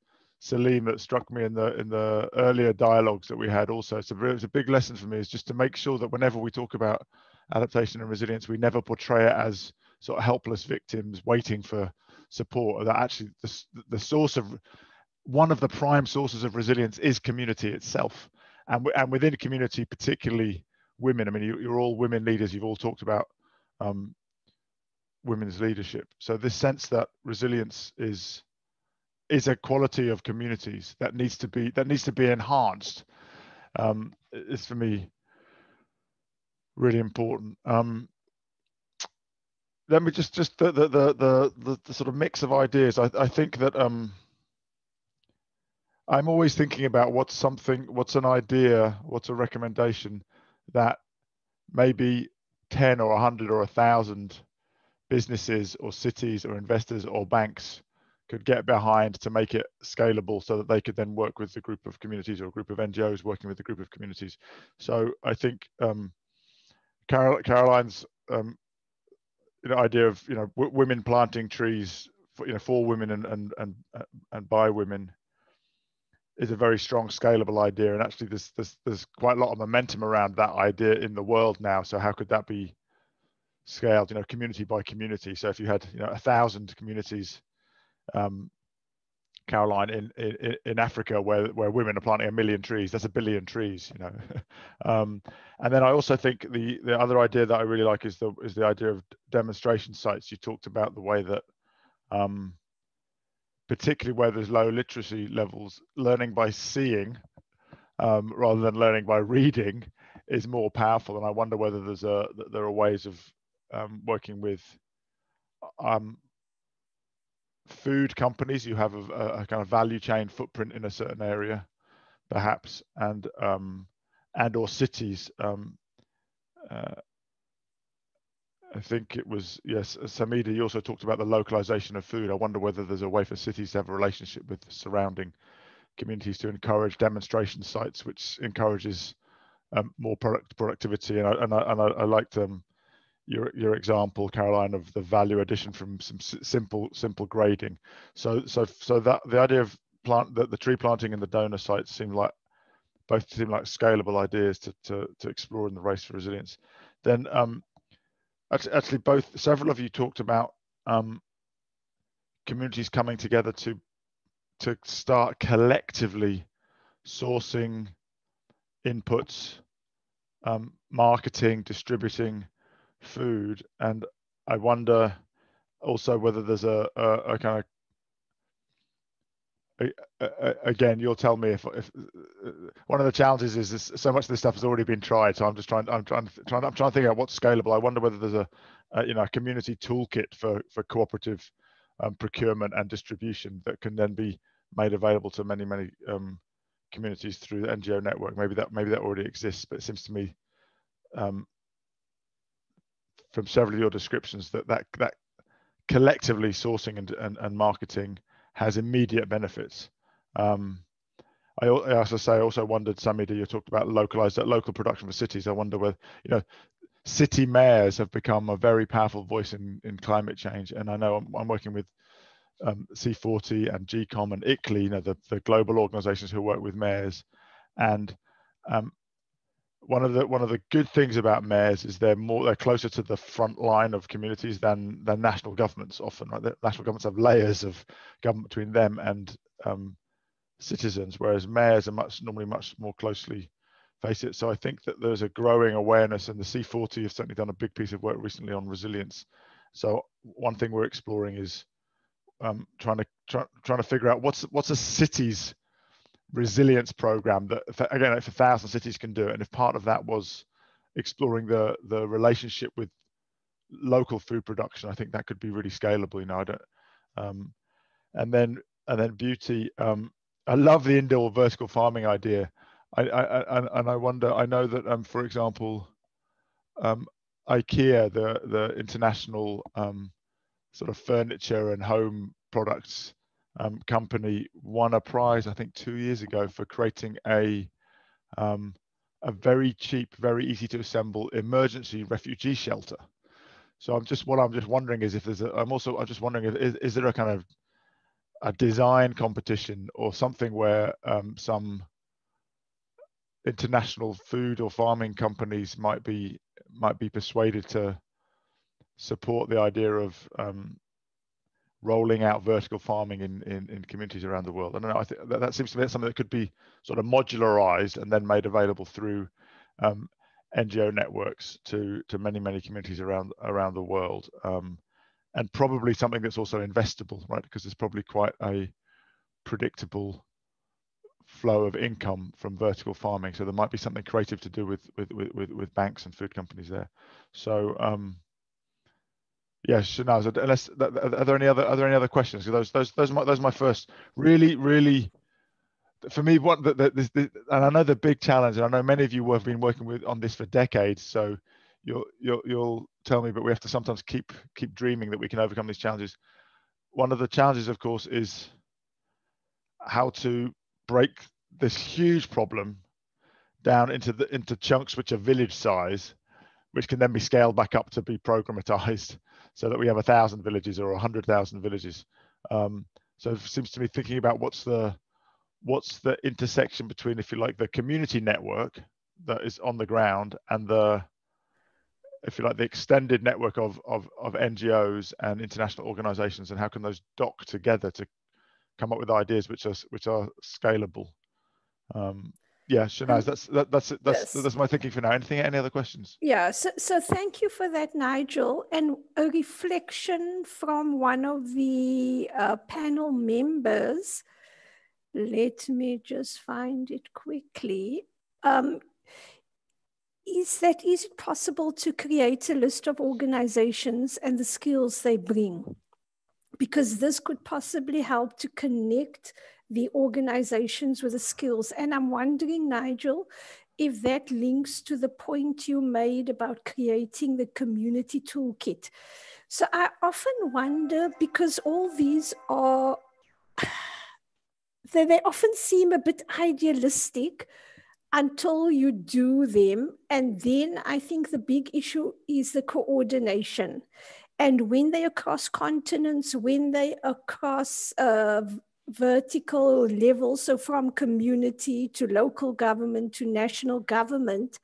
Salim, that struck me in the earlier dialogues that we had also, it's a big lesson for me, is just to make sure that whenever we talk about adaptation and resilience, we never portray it as sort of helpless victims waiting for support. That actually the source of, one of the prime sources of resilience is community itself, and within community, particularly women. I mean, you're all women leaders. You've all talked about women's leadership. So this sense that resilience is a quality of communities that needs to be enhanced is for me really important. Let me just the sort of mix of ideas. I think that I'm always thinking about what's an idea, what's a recommendation that maybe 10 or 100 or 1,000 businesses or cities or investors or banks could get behind to make it scalable, so that they could then work with the group of communities or a group of NGOs working with the group of communities. So I think Caroline's idea of women planting trees for women and by women is a very strong scalable idea, and actually there's quite a lot of momentum around that idea in the world now. So how could that be scaled, community by community? So if you had 1,000 communities, Caroline, in Africa where women are planting 1 million trees, that's 1 billion trees, and then I also think the other idea that I really like is the idea of demonstration sites. You talked about the way that particularly where there's low literacy levels, learning by seeing rather than learning by reading is more powerful. And I wonder whether there are ways of working with food companies who have a kind of value chain footprint in a certain area, perhaps, and or cities. I think it was, yes, Samidha, you also talked about the localization of food. I wonder whether there's a way for cities to have a relationship with surrounding communities to encourage demonstration sites, which encourages more productivity. And I liked your example, Caroline, of the value addition from some simple grading. So that the idea of the tree planting and the donor sites both seem like scalable ideas to explore in the race for resilience. Then actually several of you talked about communities coming together to start collectively sourcing inputs, marketing, distributing food. And I wonder also whether there's a kind of, again, you'll tell me if one of the challenges is so much of this stuff has already been tried. So I'm trying to think out what's scalable. I wonder whether there's a community toolkit for cooperative procurement and distribution that can then be made available to many communities through the NGO network. Maybe that already exists, but it seems to me from several of your descriptions that collectively sourcing and marketing has immediate benefits. I also wondered, Samidha, you talked about local production for cities. I wonder whether, city mayors have become a very powerful voice in climate change. And I know I'm working with C40 and GCOM and ICLEI, the global organizations who work with mayors. And one of the good things about mayors is they're closer to the front line of communities than national governments often, right? The national governments have layers of government between them and citizens, whereas mayors are normally much more closely face it. So I think that there's a growing awareness, and the C40 have certainly done a big piece of work recently on resilience. So one thing we're exploring is trying to figure out what's a city's resilience program that, again, if 1,000 cities can do it, and if part of that was exploring the relationship with local food production, I think that could be really scalable. I don't, and then beauty. I love the indoor vertical farming idea. I wonder. I know that for example, IKEA, the international sort of furniture and home products company, won a prize, I think 2 years ago, for creating a very cheap, very easy to assemble emergency refugee shelter. So I'm just wondering is if there's I'm just wondering is there a kind of a design competition or something where some international food or farming companies might be persuaded to support the idea of rolling out vertical farming in communities around the world. I don't know. I think that seems to me something that could be sort of modularized and then made available through NGO networks to many communities around the world, and probably something that's also investable, right? Because there's probably quite a predictable flow of income from vertical farming, so there might be something creative to do with banks and food companies there. So yeah, Shehnaaz, are there any other questions? Those are my first really for me, and I know the big challenge, and I know many of you have been working on this for decades, so you'll tell me, but we have to sometimes keep dreaming that we can overcome these challenges. One of the challenges, of course, is how to break this huge problem down into chunks which are village size, which can then be scaled back up to be programmatized, so that we have 1,000 villages or 100,000 villages. So it seems to me thinking about what's the intersection between, if you like, the community network that is on the ground and the, if you like, the extended network of NGOs and international organizations, and how can those dock together to come up with ideas which are scalable. Yeah, Shehnaaz, that's my thinking for now. Any other questions? Yeah, so thank you for that, Nigel. And a reflection from one of the panel members. Let me just find it quickly. Is it possible to create a list of organizations and the skills they bring? Because this could possibly help to connect the organizations with the skills. And I'm wondering, Nigel, if that links to the point you made about creating the community toolkit. So I often wonder, because all these are, they often seem a bit idealistic until you do them. And then I think the big issue is the coordination. And when they're across continents, when they across vertical levels, so from community to local government to national government,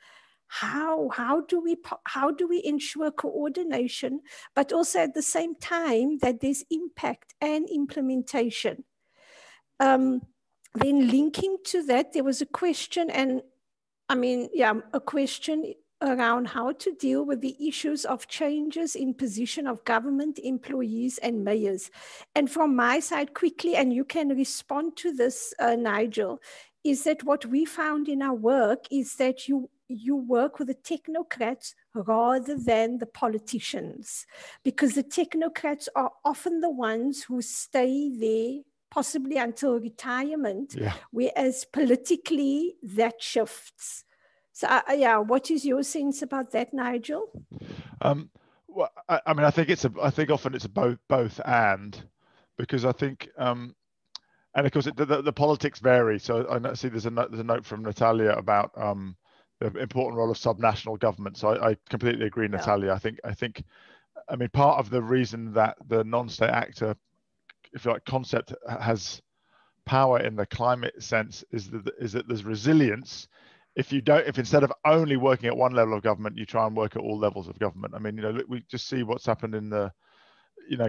how do we ensure coordination, but also at the same time that there's impact and implementation? Then linking to that, there was a question, and I mean, yeah, a question around how to deal with the issues of changes in position of government employees and mayors. And from my side, quickly, and you can respond to this, Nigel, is that what we found in our work is that you you work with the technocrats rather than the politicians, because the technocrats are often the ones who stay there possibly until retirement, whereas politically that shifts. So yeah, what is your sense about that, Nigel? Well, I mean, I think often it's a both and, because I think, and of course the politics vary. So I see there's a note from Natalia about the important role of subnational government. So I completely agree, Natalia. I mean, part of the reason that the non-state actor, if you like, concept has power in the climate sense is that there's resilience if instead of only working at one level of government, you try and work at all levels of government. I mean, we just see what's happened in the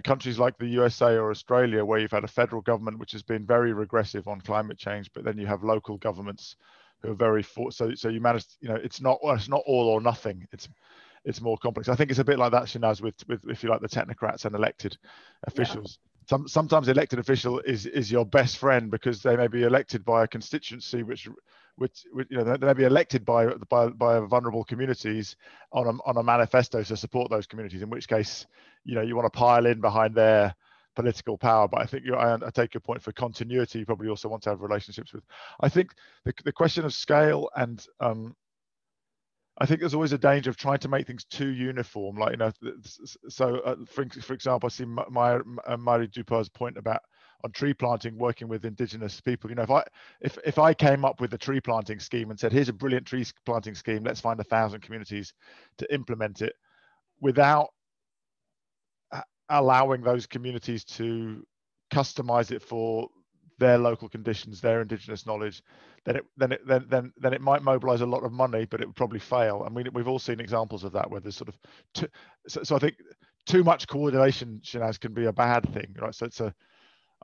countries like the USA or Australia, where you've had a federal government which has been very regressive on climate change, but then you have local governments who are very so you manage, it's not all or nothing. It's more complex. I think it's a bit like that, Shehnaaz, with if you like, the technocrats and elected officials. Sometimes elected official is your best friend, because they may be elected by a constituency which they may be elected by vulnerable communities on a manifesto to support those communities, in which case you want to pile in behind their political power. But I think I take your point, for continuity you probably also want to have relationships with. I think the question of scale, and I think there's always a danger of trying to make things too uniform. Like, for example, I see Marie Dupar's point about on tree planting, working with indigenous people. If I came up with a tree planting scheme and said, here's a brilliant tree planting scheme, let's find 1,000 communities to implement it, without allowing those communities to customize it for their local conditions, their indigenous knowledge, then it might mobilize a lot of money, but it would probably fail. I mean, we've all seen examples of that, where there's sort of so I think too much coordination, Shehnaaz, can be a bad thing, right? So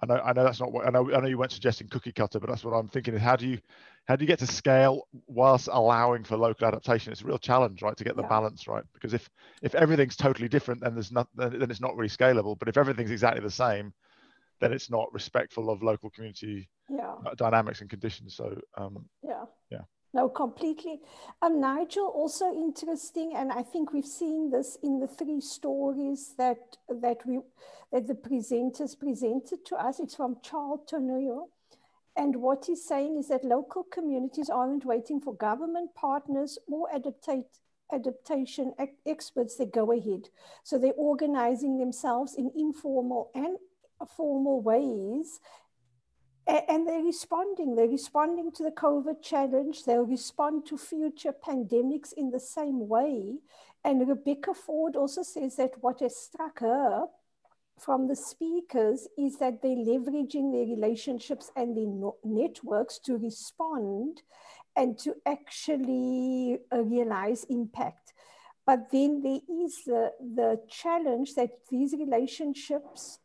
I know that's not what I know you weren't suggesting cookie cutter, but that's what I'm thinking, is how do you get to scale whilst allowing for local adaptation? It's a real challenge, right, to get the balance right, because if everything's totally different, then then it's not really scalable. But if everything's exactly the same, then it's not respectful of local community dynamics and conditions. So no, completely. Nigel, also interesting, and I think we've seen this in the 3 stories that the presenters presented to us. It's from Charles Tonuyo, and what he's saying is that local communities aren't waiting for government partners or adaptation experts. They go ahead, so they're organizing themselves in informal and formal ways, and they're responding to the COVID challenge. They'll respond to future pandemics in the same way. And Rebecca Ford also says that what has struck her from the speakers is that they're leveraging their relationships and their networks to respond and to actually realize impact. But then there is the challenge that these relationships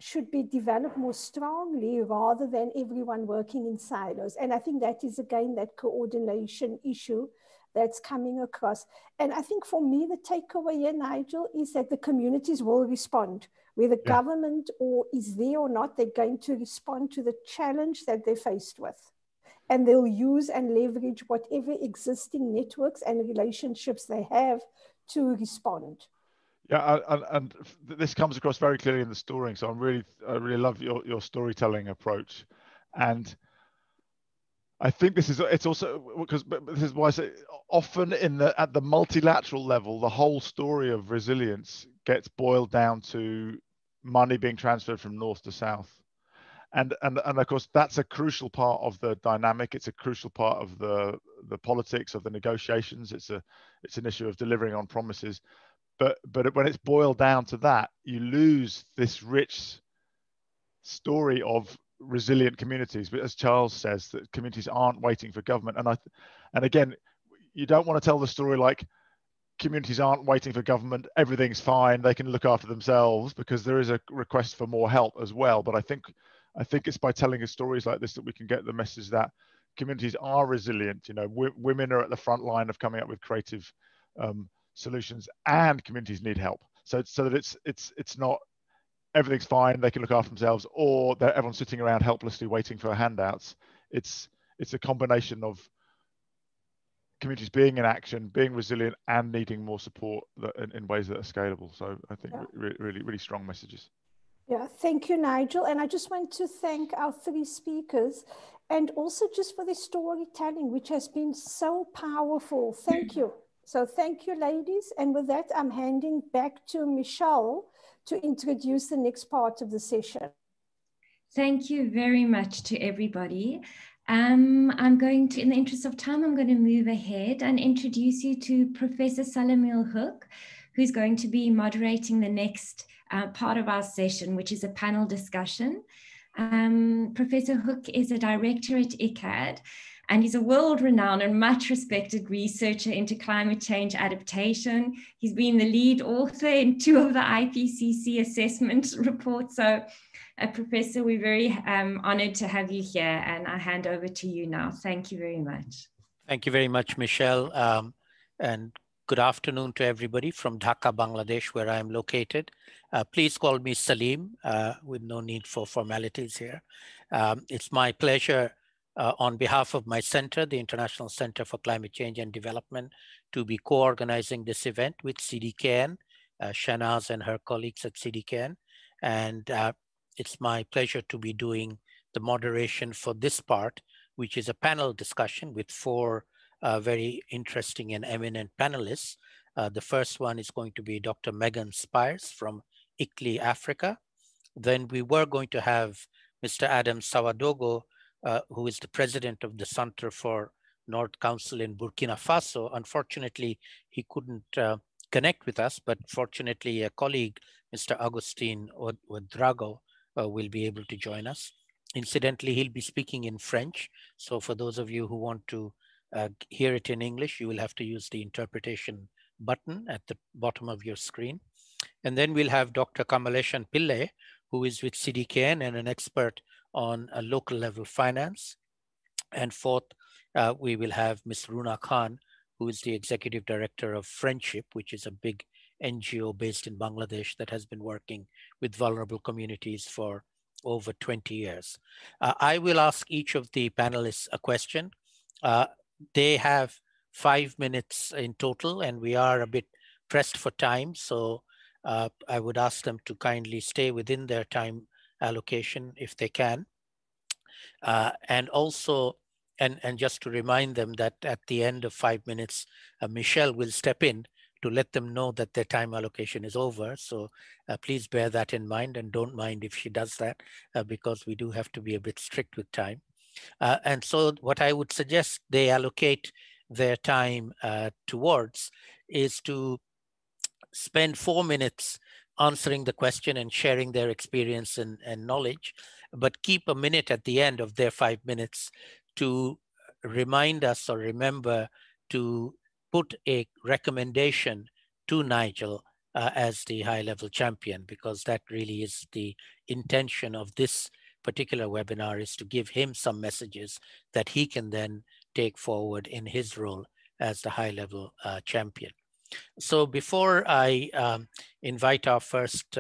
should be developed more strongly, rather than everyone working in silos. And I think that is, again, that coordination issue that's coming across. And I think for me, the takeaway here, Nigel, is that the communities will respond. Whether government is there or not, they're going to respond to the challenge that they're faced with. And they'll use and leverage whatever existing networks and relationships they have to respond. Yeah, and this comes across very clearly in the story. So I really love your storytelling approach, and I think it's also because this is why I say often at the multilateral level, the whole story of resilience gets boiled down to money being transferred from north to south, and of course that's a crucial part of the dynamic. It's a crucial part of the politics of the negotiations. It's an issue of delivering on promises. But when it's boiled down to that, you lose this rich story of resilient communities. But as Charles says, that communities aren't waiting for government. And again, you don't want to tell the story like communities aren't waiting for government, everything's fine, they can look after themselves, because there is a request for more help as well. But I think it's by telling stories like this that we can get the message that communities are resilient. Women are at the front line of coming up with creative solutions, and communities need help, so that it's not everything's fine, they can look after themselves, or everyone's sitting around helplessly waiting for handouts. It's a combination of communities being in action, being resilient, and needing more support in ways that are scalable. So I think really strong messages. Yeah, thank you, Nigel. And I just want to thank our three speakers and also just for the storytelling, which has been so powerful. Thank you. So thank you, ladies. And with that, I'm handing back to Michelle to introduce the next part of the session. Thank you very much to everybody. I'm going to, in the interest of time, I'm going to move ahead and introduce you to Professor Salamil Hook, who's going to be moderating the next part of our session, which is a panel discussion. Professor Hook is a director at ICCCAD, and he's a world-renowned and much respected researcher into climate change adaptation. He's been the lead author in 2 of the IPCC assessment reports. So Professor, we're very honored to have you here, and I hand over to you now. Thank you very much. Thank you very much, Michelle. And good afternoon to everybody from Dhaka, Bangladesh, where I am located. Please call me Salim, with no need for formalities here. It's my pleasure on behalf of my center, the International Center for Climate Change and Development, to be co-organizing this event with CDKN, Shehnaaz and her colleagues at CDKN. And it's my pleasure to be doing the moderation for this part, which is a panel discussion with 4 very interesting and eminent panelists. The first one is going to be Dr. Megan Spires from ICLEI Africa. Then we were going to have Mr. Adam Sawadogo, who is the president of the Center for North Council in Burkina Faso. Unfortunately, he couldn't connect with us, but fortunately a colleague, Mr. Agustin Ouedraogo, will be able to join us. Incidentally, he'll be speaking in French. So for those of you who want to hear it in English, you will have to use the interpretation button at the bottom of your screen. And then we'll have Dr. Kamaleshan Pillai, who is with CDKN and an expert on local level finance. And fourth, we will have Ms. Runa Khan, who is the executive director of Friendship, which is a big NGO based in Bangladesh that has been working with vulnerable communities for over 20 years. I will ask each of the panelists a question. They have 5 minutes in total, and we are a bit pressed for time. So I would ask them to kindly stay within their time allocation if they can. And also, and just to remind them that at the end of 5 minutes, Michelle will step in to let them know that their time allocation is over. So please bear that in mind, and don't mind if she does that, because we do have to be a bit strict with time. And so what I would suggest they allocate their time towards is to spend 4 minutes answering the question and sharing their experience and knowledge, but keep a minute at the end of their 5 minutes to remind us or remember to put a recommendation to Nigel as the high-level champion, because that really is the intention of this particular webinar, is to give him some messages that he can then take forward in his role as the high-level champion. So before I invite our first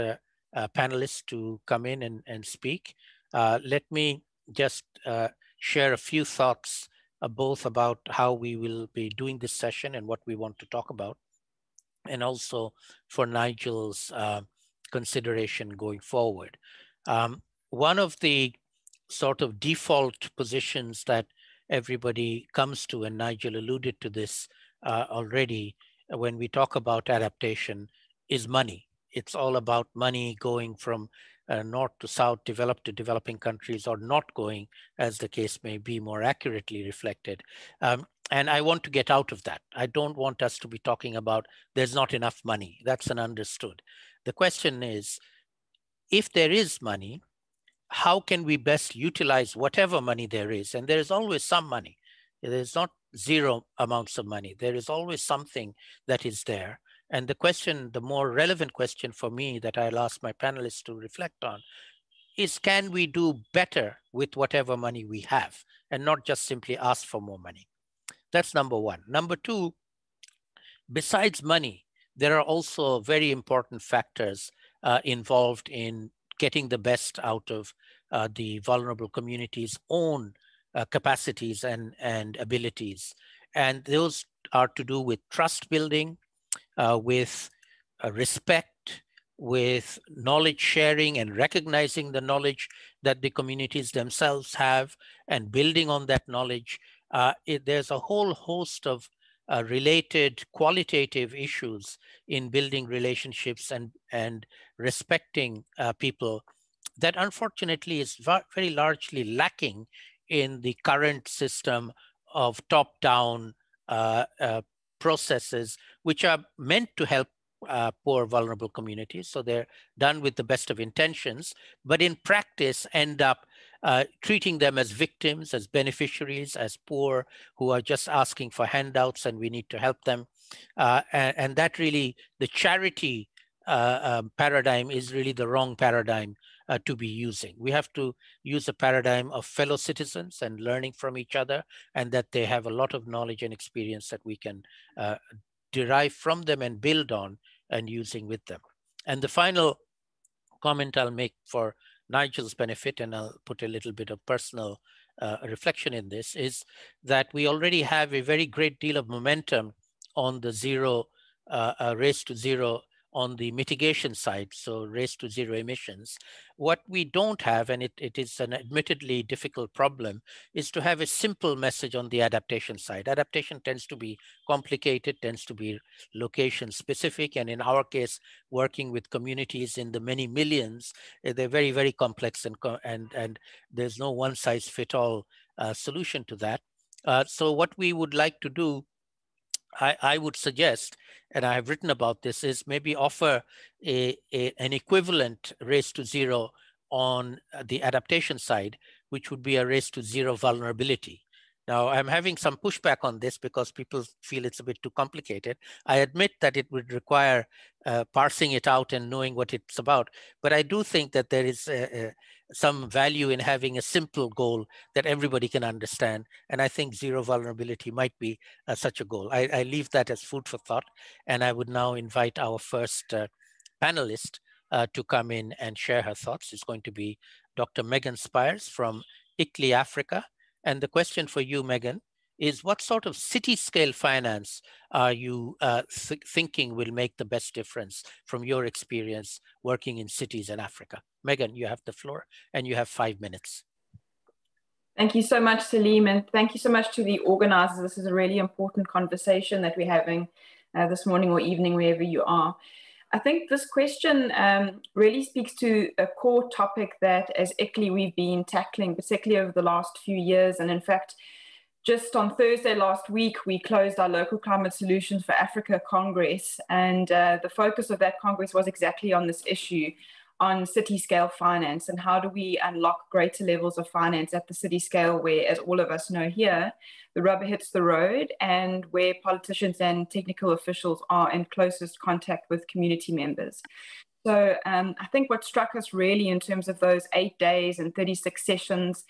panelist to come in and speak, let me just share a few thoughts both about how we will be doing this session and what we want to talk about, and also for Nigel's consideration going forward. One of the sort of default positions that everybody comes to, and Nigel alluded to this already, when we talk about adaptation, is money. It's all about money going from north to south, developed to developing countries, or not going, as the case may be more accurately reflected. And I want to get out of that. I don't want us to be talking about there's not enough money. That's an understood. The question is, if there is money, how can we best utilize whatever money there is? And there is always some money. There's not zero amounts of money. There is always something that is there. And the question, the more relevant question for me that I'll ask my panelists to reflect on is, can we do better with whatever money we have and not just simply ask for more money? That's number one. Number two, besides money, there are also very important factors involved in getting the best out of the vulnerable community's own capacities and abilities. And those are to do with trust building, with respect, with knowledge sharing and recognizing the knowledge that the communities themselves have and building on that knowledge. There's a whole host of related qualitative issues in building relationships and respecting people that unfortunately is very largely lacking in the current system of top-down processes, which are meant to help poor, vulnerable communities. So they're done with the best of intentions, but in practice end up treating them as victims, as beneficiaries, as poor who are just asking for handouts and we need to help them. And that really, the charity paradigm is really the wrong paradigm to be using. We have to use a paradigm of fellow citizens and learning from each other, and that they have a lot of knowledge and experience that we can derive from them and build on and using with them. And the final comment I'll make for Nigel's benefit, and I'll put a little bit of personal reflection in this, is that we already have a very great deal of momentum on the race to zero on the mitigation side, so race to zero emissions. What we don't have, and it is an admittedly difficult problem, is to have a simple message on the adaptation side. Adaptation tends to be complicated, tends to be location specific, and in our case, working with communities in the many millions, they're very, very complex, and there's no one size fit all solution to that. So what we would like to do, I would suggest, and I have written about this, is maybe offer an equivalent race to zero on the adaptation side, which would be a race to zero vulnerability. Now, I'm having some pushback on this because people feel it's a bit too complicated. I admit that it would require parsing it out and knowing what it's about, but I do think that there is some value in having a simple goal that everybody can understand. And I think zero vulnerability might be such a goal. I leave that as food for thought. And I would now invite our first panelist to come in and share her thoughts. It's going to be Dr. Megan Spires from ICLEI Africa. And the question for you, Megan, is what sort of city-scale finance are you thinking will make the best difference from your experience working in cities in Africa? Megan, you have the floor and you have 5 minutes. Thank you so much, Salim, and thank you so much to the organizers. This is a really important conversation that we're having this morning or evening, wherever you are. I think this question really speaks to a core topic that as ICLEI we've been tackling, particularly over the last few years. And in fact, just on Thursday last week, we closed our Local Climate Solutions for Africa Congress. And the focus of that Congress was exactly on this issue, on city scale finance and how do we unlock greater levels of finance at the city scale where, as all of us know here, the rubber hits the road and where politicians and technical officials are in closest contact with community members. So I think what struck us really in terms of those 8 days and 36 sessions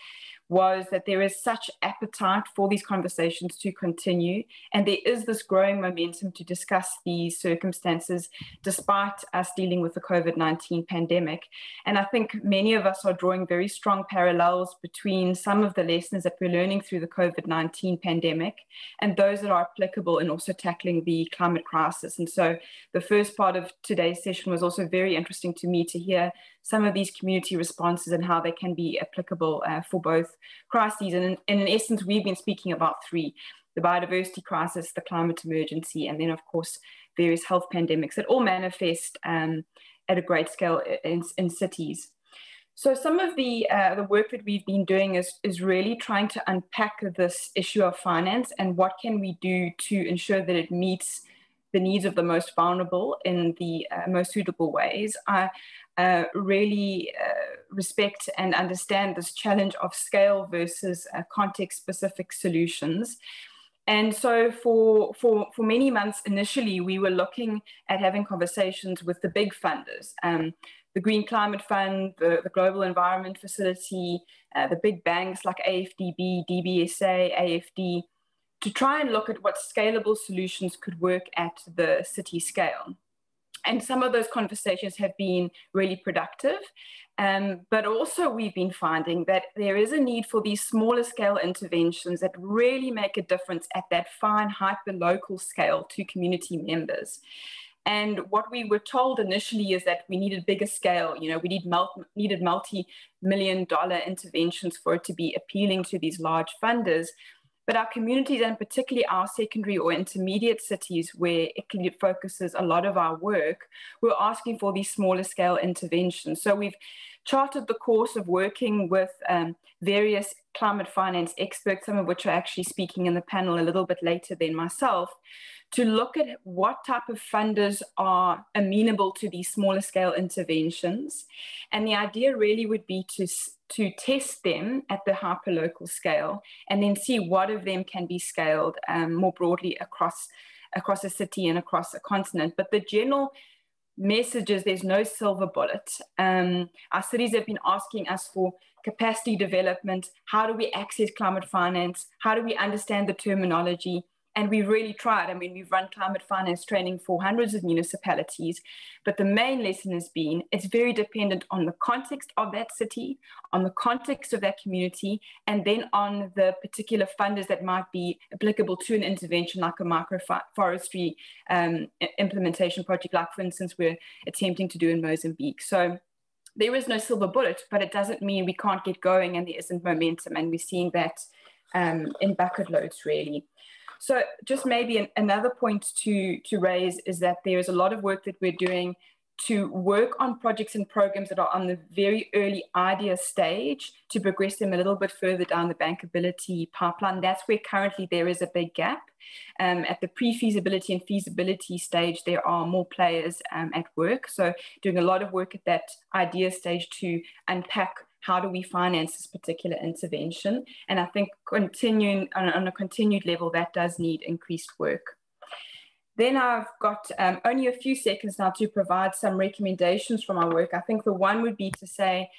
was that there is such appetite for these conversations to continue. And there is this growing momentum to discuss these circumstances, despite us dealing with the COVID-19 pandemic. And I think many of us are drawing very strong parallels between some of the lessons that we're learning through the COVID-19 pandemic and those that are applicable in also tackling the climate crisis. And so the first part of today's session was also very interesting to me to hear some of these community responses and how they can be applicable for both crises. And in essence, we've been speaking about three: the biodiversity crisis, the climate emergency, and then of course, various health pandemics that all manifest at a great scale in cities. So some of the work that we've been doing is really trying to unpack this issue of finance and what can we do to ensure that it meets the needs of the most vulnerable in the most suitable ways. I really respect and understand this challenge of scale versus context-specific solutions. And so for many months initially, we were looking at having conversations with the big funders, the Green Climate Fund, the Global Environment Facility, the big banks like AFDB, DBSA, AFD, to try and look at what scalable solutions could work at the city scale. And some of those conversations have been really productive. But also we've been finding that there is a need for these smaller scale interventions that really make a difference at that fine, hyper-local scale to community members. And what we were told initially is that we needed bigger scale, we needed multi-million-dollar interventions for it to be appealing to these large funders. But our communities, and particularly our secondary or intermediate cities where ICLEI focuses a lot of our work, we're asking for these smaller scale interventions. So we've charted the course of working with various climate finance experts, some of which are actually speaking in the panel a little bit later than myself, to look at what type of funders are amenable to these smaller scale interventions. And the idea really would be to test them at the hyperlocal scale and then see what of them can be scaled more broadly across a city and across a continent. But the general message is there's no silver bullet. Our cities have been asking us for capacity development. How do we access climate finance? How do we understand the terminology? And we really tried. I mean, we've run climate finance training for hundreds of municipalities, but the main lesson has been it's very dependent on the context of that city, on the context of that community, and then on the particular funders that might be applicable to an intervention like a microforestry implementation project, like for instance, we're attempting to do in Mozambique. So there is no silver bullet, but it doesn't mean we can't get going and there isn't momentum. And we're seeing that in bucket loads, really. So just maybe another point to raise is that there is a lot of work that we're doing to work on projects and programs that are on the very early idea stage to progress them a little bit further down the bankability pipeline. That's where currently there is a big gap. At the pre-feasibility and feasibility stage, there are more players at work. So doing a lot of work at that idea stage to unpack how do we finance this particular intervention? And I think continuing on a continued level, that does need increased work. Then I've got only a few seconds now to provide some recommendations from our work. I think the one would be to say,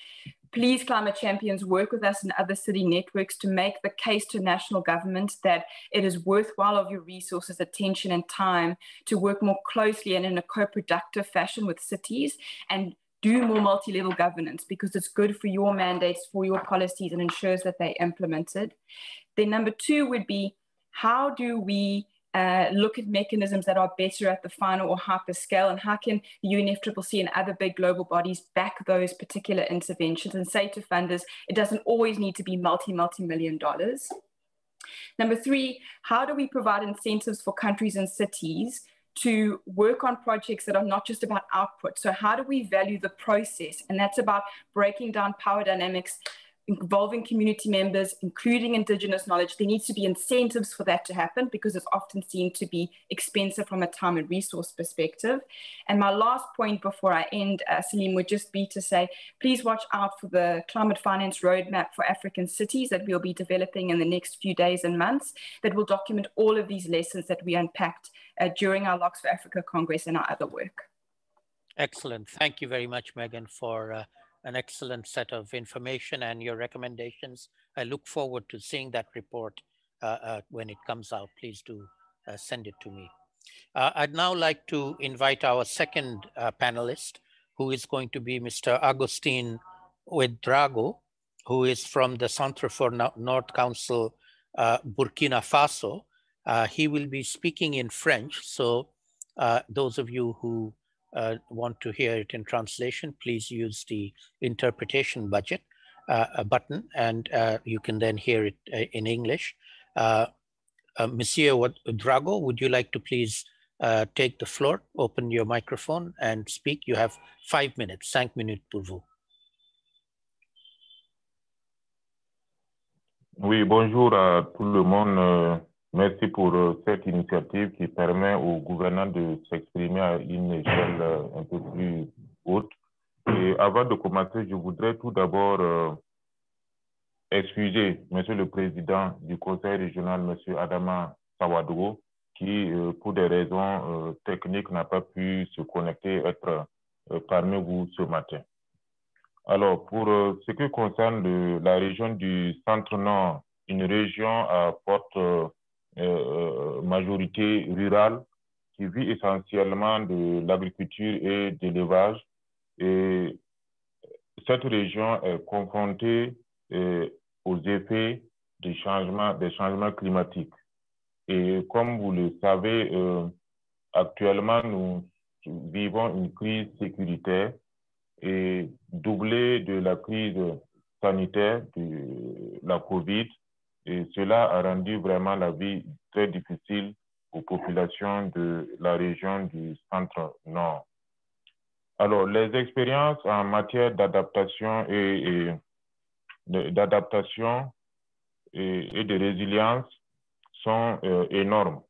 please, climate champions, work with us and other city networks to make the case to national governments that it is worthwhile of your resources, attention, and time to work more closely and in a co-productive fashion with cities and do more multi-level governance, because it's good for your mandates, for your policies, and ensures that they're implemented. Then number two would be, how do we look at mechanisms that are better at the final or hyper scale, and how can the UNFCCC and other big global bodies back those particular interventions and say to funders, it doesn't always need to be multi-million dollars. Number three, how do we provide incentives for countries and cities to work on projects that are not just about output? So how do we value the process? And that's about breaking down power dynamics, involving community members, including indigenous knowledge. There needs to be incentives for that to happen because it's often seen to be expensive from a time and resource perspective. And my last point before I end, Salim, would just be to say, please watch out for the climate finance roadmap for African cities that we'll be developing in the next few days and months that will document all of these lessons that we unpacked during our Locks for Africa Congress and our other work. Excellent. Thank you very much, Megan, for an excellent set of information and your recommendations. I look forward to seeing that report when it comes out. Please do send it to me. I'd now like to invite our second panelist, who is going to be Mr. Agustin Ouedraogo, who is from the Centre for North Council, Burkina Faso. He will be speaking in French, so those of you who want to hear it in translation, please use the interpretation button, and you can then hear it in English. Monsieur Ouedraogo, would you like to please take the floor, open your microphone and speak? You have 5 minutes, 5 minutes pour vous. Oui, bonjour à tout le monde. Merci pour cette initiative qui permet aux gouvernants de s'exprimer à une échelle un peu plus haute. Et avant de commencer, je voudrais tout d'abord excuser Monsieur le Président du Conseil régional, Monsieur Adama Sawadogo, qui, pour des raisons techniques, n'a pas pu se connecter et être parmi vous ce matin. Alors, pour ce qui concerne la région du Centre-Nord, une région à forte majorité rurale qui vit essentiellement de l'agriculture et de l'élevage. Et cette région est confrontée aux effets des changements climatiques. Et comme vous le savez, actuellement, nous vivons une crise sécuritaire et doublée de la crise sanitaire de la COVID. Et cela a rendu vraiment la vie très difficile aux populations de la région du centre-nord. Alors, les expériences en matière d'adaptation et de résilience sont énormes,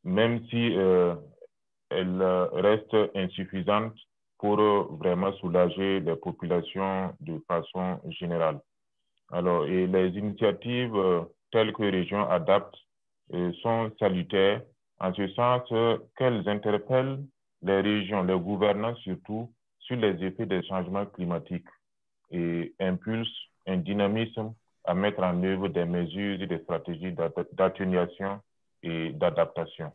même si elles restent insuffisantes pour vraiment soulager les populations de façon générale. Alors, et les initiatives telles que Région Adapte sont salutaires en ce sens qu'elles interpellent les régions, les gouvernants surtout, sur les effets des changements climatiques et impulsent un dynamisme à mettre en œuvre des mesures et des stratégies d'atténuation et d'adaptation.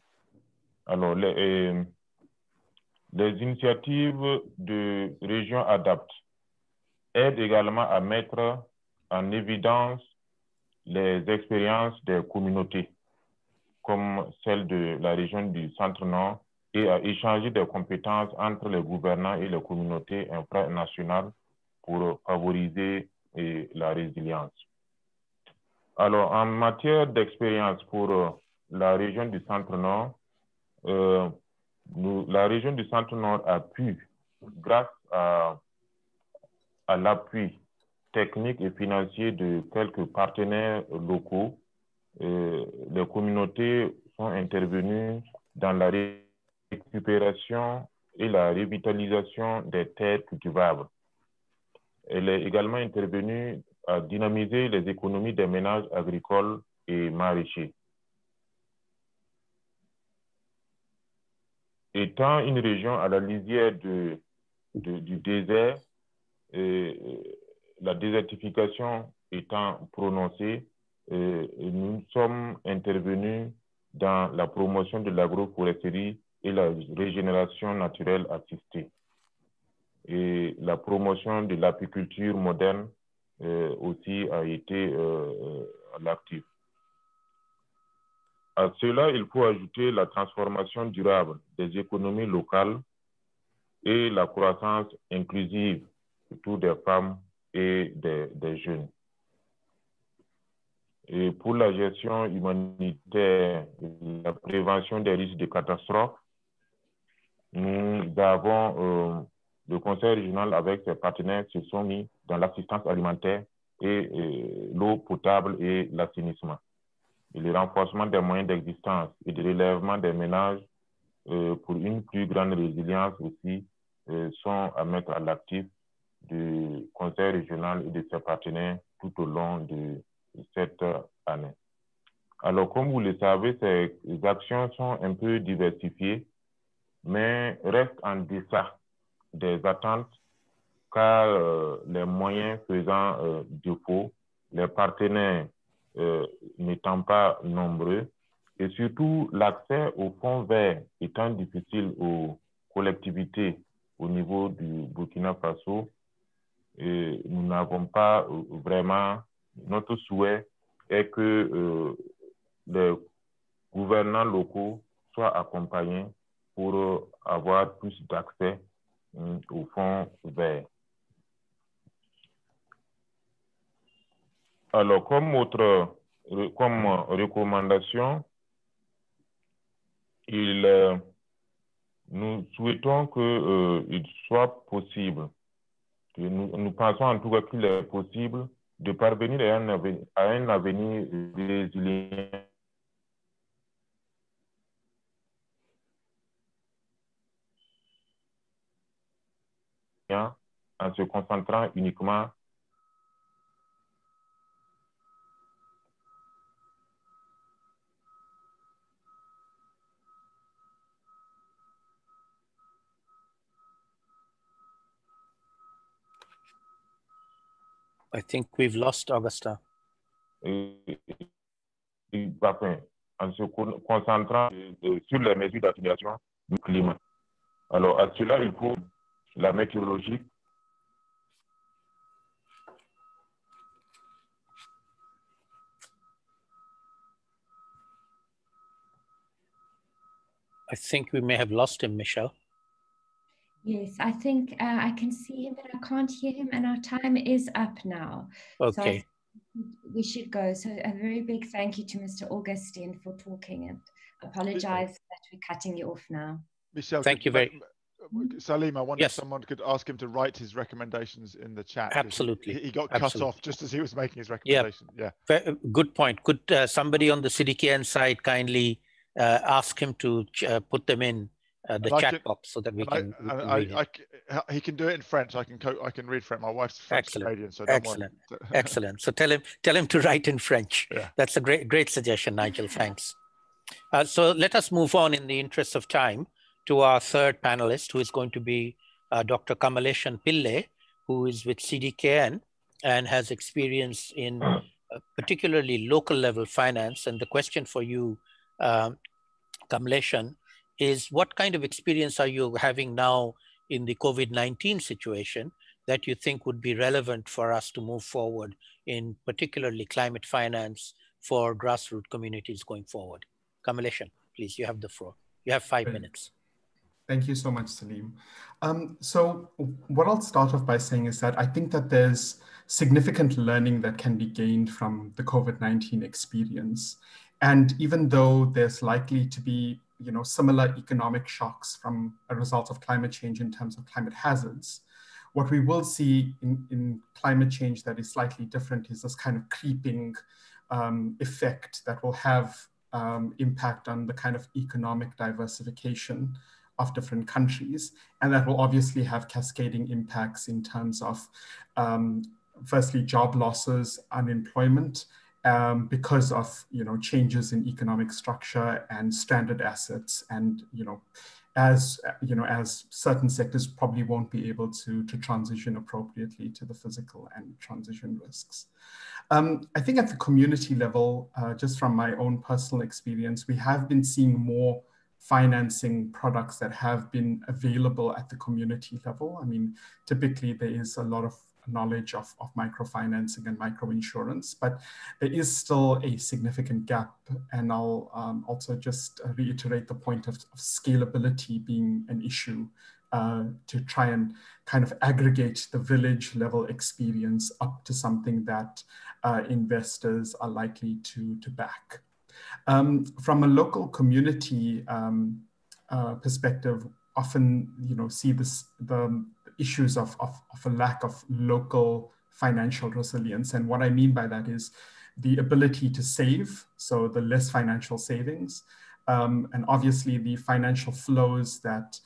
Alors, les initiatives de Région Adapte aident également à mettre en évidence les expériences des communautés, comme celle de la région du Centre-Nord, et à échanger des compétences entre les gouvernants et les communautés infranationales pour favoriser la résilience. Alors, en matière d'expérience pour la région du Centre-Nord, la région du Centre-Nord a pu, grâce à l'appui technique et financier de quelques partenaires locaux, les communautés sont intervenues dans la récupération et la revitalisation des terres cultivables. Elle est également intervenue à dynamiser les économies des ménages agricoles et maraîchers. Étant une région à la lisière du désert, la désertification étant prononcée, nous sommes intervenus dans la promotion de l'agroforesterie et la régénération naturelle assistée. Et la promotion de l'apiculture moderne aussi a été à l'actif. À cela, il faut ajouter la transformation durable des économies locales et la croissance inclusive, surtout des femmes et des jeunes. Et pour la gestion humanitaire et la prévention des risques de catastrophes, nous avons le Conseil régional avec ses partenaires se sont mis dans l'assistance alimentaire et l'eau potable et l'assainissement. Et le renforcement des moyens d'existence et de relèvement des ménages pour une plus grande résilience aussi sont à mettre à l'actif du Conseil régional et de ses partenaires tout au long de cette année. Alors, comme vous le savez, ces actions sont un peu diversifiées, mais restent en deçà des attentes car les moyens faisant défaut, les partenaires n'étant pas nombreux, et surtout l'accès aux fonds verts étant difficile aux collectivités au niveau du Burkina Faso, et nous n'avons pas vraiment, notre souhait est que les gouvernants locaux soient accompagnés pour avoir plus d'accès aux fonds verts. Alors, comme recommandation, nous souhaitons qu'il soit possible, nous pensons en tout cas qu'il est possible de parvenir à un avenir résilient en se concentrant uniquement I think we've lost Augusta. Parfait. en se concentrant sur les mesures d'atténuation du climat. Alors, à cela, il faut la météorologie. I think we may have lost him, Michelle. Yes, I think I can see him, but I can't hear him, and our time is up now. Okay. So we should go. So a very big thank you to Mr. Augustine for talking, and apologize that we're cutting you off now. Michelle, thank you very Salim, I wonder if yes. someone could ask him to write his recommendations in the chat. Absolutely. He got Absolutely. cut off just as he was making his recommendation. Yeah. Good point. Could somebody on the CDKN side kindly ask him to put them in the chat box so that we can read it. He can do it in French. I can read French. My wife's French Canadian, so don't worry. Excellent. So tell him to write in French. Yeah. That's a great suggestion, Nigel. Thanks. So let us move on in the interest of time to our third panelist, who is going to be Dr. Kamaleshan Pillai, who is with CDKN and has experience in particularly local level finance. And the question for you, Kamaleshan, is what kind of experience are you having now in the COVID-19 situation that you think would be relevant for us to move forward in particularly climate finance for grassroots communities going forward? Kamaleshan, please, you have the floor. You have 5 minutes. Thank you so much, Salim. So what I'll start off by saying is that I think that there's significant learning that can be gained from the COVID-19 experience. And even though there's likely to be similar economic shocks from a result of climate change in terms of climate hazards, what we will see in climate change that is slightly different is this kind of creeping effect that will have impact on the kind of economic diversification of different countries. And that will obviously have cascading impacts in terms of, firstly, job losses, unemployment, because of changes in economic structure and stranded assets, and as certain sectors probably won't be able to transition appropriately to the physical and transition risks. I think at the community level, just from my own personal experience, we have been seeing more financing products that have been available at the community level. I mean, typically there is a lot of knowledge of microfinancing and microinsurance, but there is still a significant gap. And I'll also just reiterate the point of scalability being an issue to try and kind of aggregate the village level experience up to something that investors are likely to back. From a local community perspective, often see the issues of a lack of local financial resilience. And what I mean by that is the ability to save, so the less financial savings, and obviously the financial flows that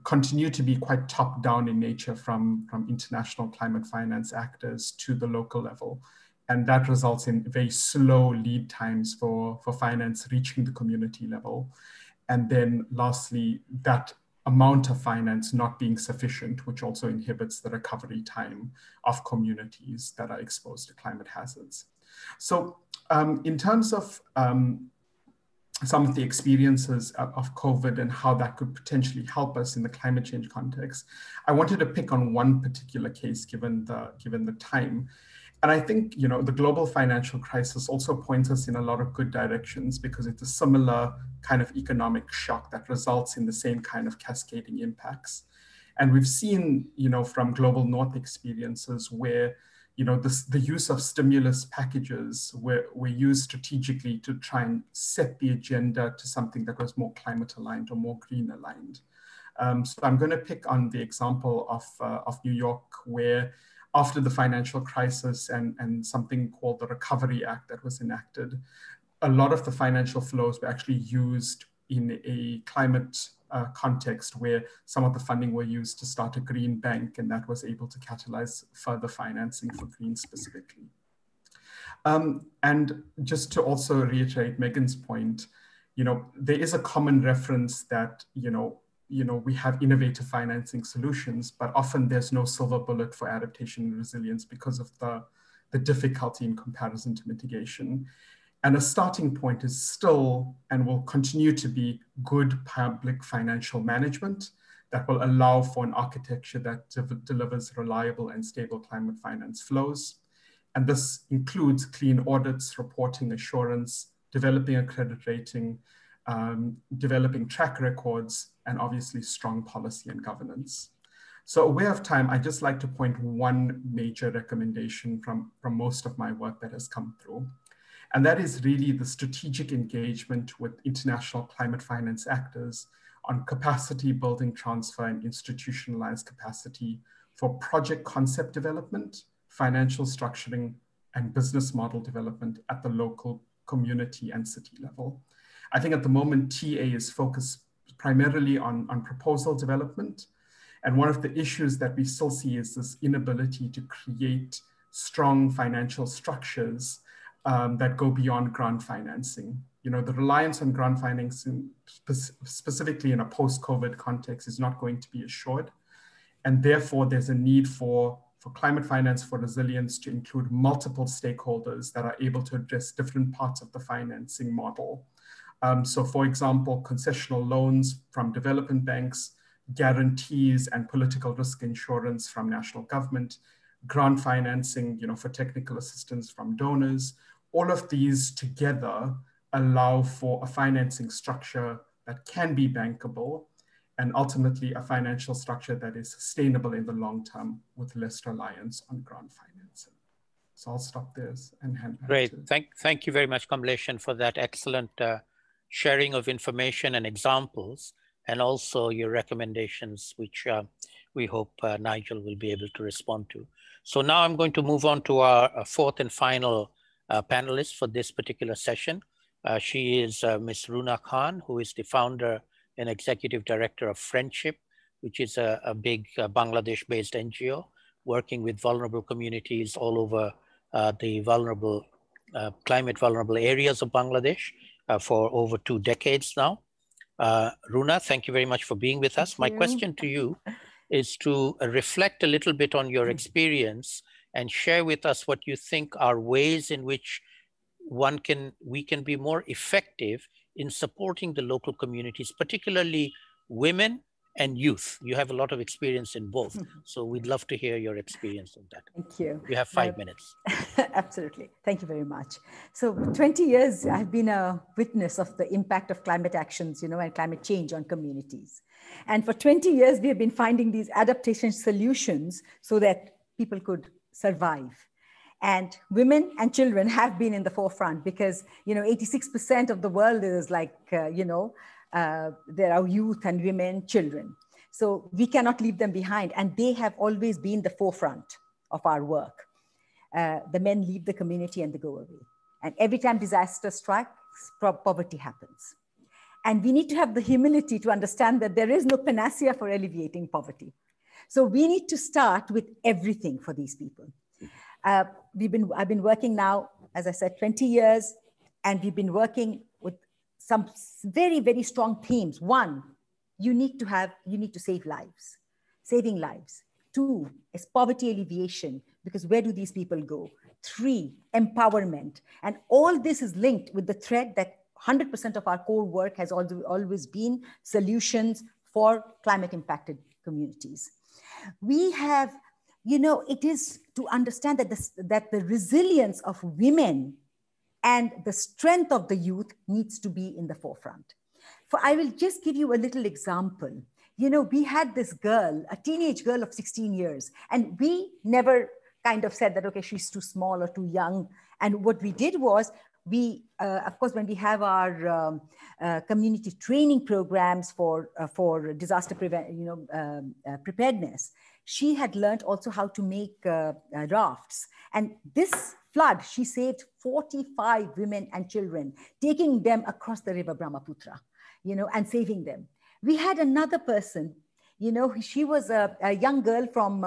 continue to be quite top-down in nature from international climate finance actors to the local level. And that results in very slow lead times for finance reaching the community level. And then lastly, that amount of finance not being sufficient, which also inhibits the recovery time of communities that are exposed to climate hazards. So in terms of some of the experiences of COVID and how that could potentially help us in the climate change context, I wanted to pick on one particular case given the time. And I think the global financial crisis also points us in a lot of good directions, because it's a similar kind of economic shock that results in the same kind of cascading impacts. And we've seen, from global north experiences where, the use of stimulus packages were used strategically to try and set the agenda to something that was more climate aligned or more green aligned. So I'm going to pick on the example of New York, where after the financial crisis and something called the Recovery Act that was enacted, a lot of the financial flows were actually used in a climate context where some of the funding were used to start a green bank, and that was able to catalyze further financing for green specifically. And just to also reiterate Megan's point, there is a common reference that, we have innovative financing solutions, but often there's no silver bullet for adaptation and resilience because of the difficulty in comparison to mitigation. And a starting point is still and will continue to be good public financial management that will allow for an architecture that delivers reliable and stable climate finance flows. And this includes clean audits, reporting assurance, developing a credit rating, developing track records, and obviously strong policy and governance. So aware of time, I'd just like to point one major recommendation from most of my work that has come through. And that is really the strategic engagement with international climate finance actors on capacity building, transfer, and institutionalized capacity for project concept development, financial structuring, and business model development at the local community and city level. I think at the moment, TA is focused primarily on proposal development. And one of the issues that we still see is this inability to create strong financial structures that go beyond grant financing. You know, the reliance on grant financing, specifically in a post-COVID context, is not going to be assured. And therefore, there's a need for climate finance for resilience to include multiple stakeholders that are able to address different parts of the financing model. So for example, concessional loans from development banks, guarantees and political risk insurance from national government, grant financing, you know, for technical assistance from donors. All of these together allow for a financing structure that can be bankable and ultimately a financial structure that is sustainable in the long term with less reliance on grant financing. So I'll stop there and hand back. Great. Thank you very much, Kamleshan, for that excellent sharing of information and examples, and also your recommendations, which we hope Nigel will be able to respond to. So now I'm going to move on to our fourth and final panelist for this particular session. She is Ms. Runa Khan, who is the founder and executive director of Friendship, which is a big Bangladesh-based NGO working with vulnerable communities all over the vulnerable, climate vulnerable areas of Bangladesh for over 2 decades now. Runa, thank you very much for being with us. My question to you is to reflect a little bit on your experience and share with us what you think are ways in which we can be more effective in supporting the local communities, particularly women and youth. You have a lot of experience in both. So we'd love to hear your experience on that. Thank you. You have 5 minutes. Absolutely. Thank you very much. So 20 years, I've been a witness of the impact of climate actions, you know, and climate change on communities. And for 20 years, we have been finding these adaptation solutions so that people could survive. And women and children have been in the forefront because, you know, 86% of the world is like, you know, there are youth and women, children. So we cannot leave them behind. And they have always been the forefront of our work. The men leave the community and they go away. And every time disaster strikes, poverty happens. And we need to have the humility to understand that there is no panacea for alleviating poverty. So we need to start with everything for these people. I've been working now, as I said, 20 years, and we've been working with some very, very strong themes. 1, you need to save lives, saving lives. 2 is poverty alleviation, because where do these people go? 3, empowerment. And all this is linked with the thread that 100% of our core work has always been solutions for climate impacted communities. We have, you know, it is to understand that the resilience of women and the strength of the youth needs to be in the forefront. I will just give you a little example. You know, we had this girl, a teenage girl of 16 years, and we never kind of said that, okay, she's too small or too young. And what we did was, of course, when we have our community training programs for disaster preparedness, she had learned also how to make rafts. And this flood, she saved 45 women and children, taking them across the river Brahmaputra, you know, and saving them. We had another person, you know, she was a young girl from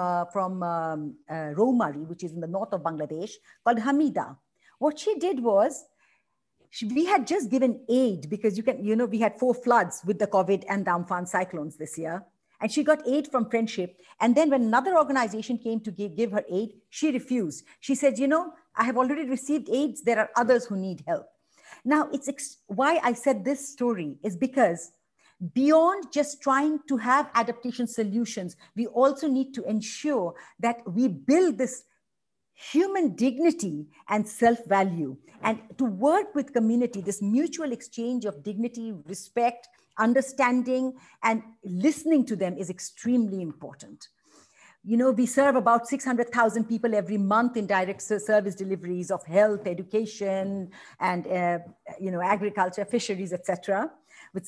Romari, which is in the north of Bangladesh, called Hamida. What she did was, we had just given aid because we had 4 floods with the COVID and the Amphan cyclones this year. And she got aid from Friendship. And then when another organization came to give her aid, she refused. She said, you know, I have already received aids. There are others who need help. Now, why I said this story is because beyond just trying to have adaptation solutions, we also need to ensure that we build this human dignity and self-value, and to work with community, this mutual exchange of dignity, respect, understanding, and listening to them is extremely important. You know, we serve about 600,000 people every month in direct service deliveries of health, education, and you know, agriculture, fisheries, etc., with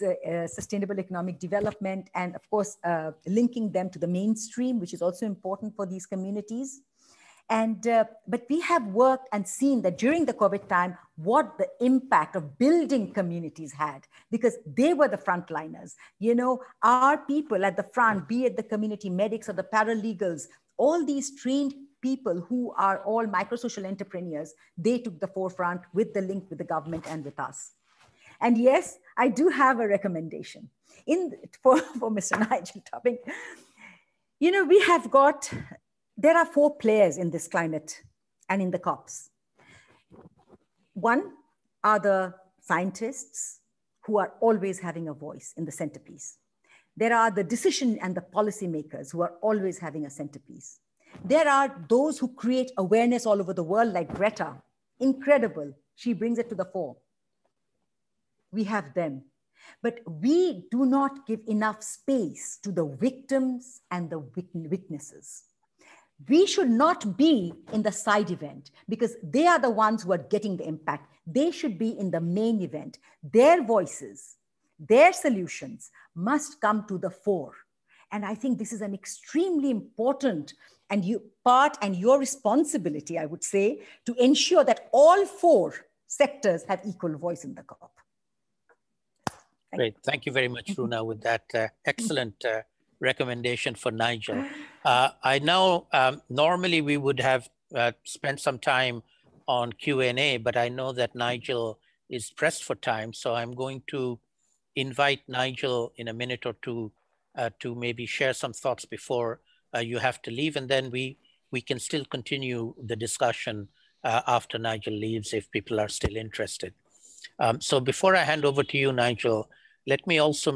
sustainable economic development, and of course, linking them to the mainstream, which is also important for these communities. And but we have worked and seen that during the COVID time, what the impact of building communities had, because they were the frontliners. You know, our people at the front, be it the community medics or the paralegals, all these trained people who are all micro-social entrepreneurs, they took the forefront with the link with the government and with us. And yes, I do have a recommendation for Mr. Nigel Topping. You know, we have got, there are 4 players in this climate and in the COPs. One are the scientists who are always having a voice in the centerpiece. There are the decision and the policymakers who are always having a centerpiece. There are those who create awareness all over the world, like Greta. Incredible. She brings it to the fore. We have them. But we do not give enough space to the victims and the witnesses. We should not be in the side event because they are the ones who are getting the impact. They should be in the main event. Their voices, their solutions must come to the fore. And I think this is an extremely important part and your responsibility, I would say, to ensure that all 4 sectors have equal voice in the COP. Great. Thank you very much, Runa, with that excellent recommendation for Nigel. I know normally we would have spent some time on Q&A, but I know that Nigel is pressed for time. So I'm going to invite Nigel in a minute or two to maybe share some thoughts before you have to leave. And then we can still continue the discussion after Nigel leaves if people are still interested. So before I hand over to you, Nigel, let me also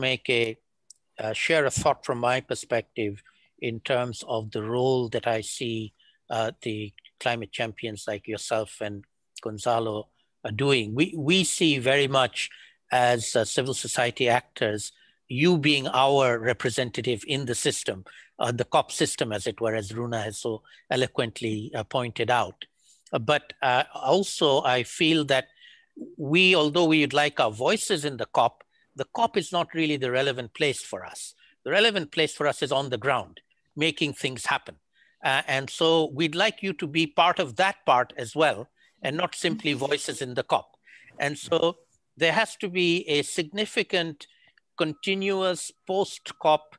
share a thought from my perspective in terms of the role that I see the climate champions like yourself and Gonzalo are doing. We see very much as civil society actors, you being our representative in the system, the COP system, as it were, as Runa has so eloquently pointed out. But also I feel that although we would like our voices in the COP is not really the relevant place for us. The relevant place for us is on the ground, making things happen. And so we'd like you to be part of that part as well, and not simply voices in the COP. And so there has to be a significant, continuous post-COP,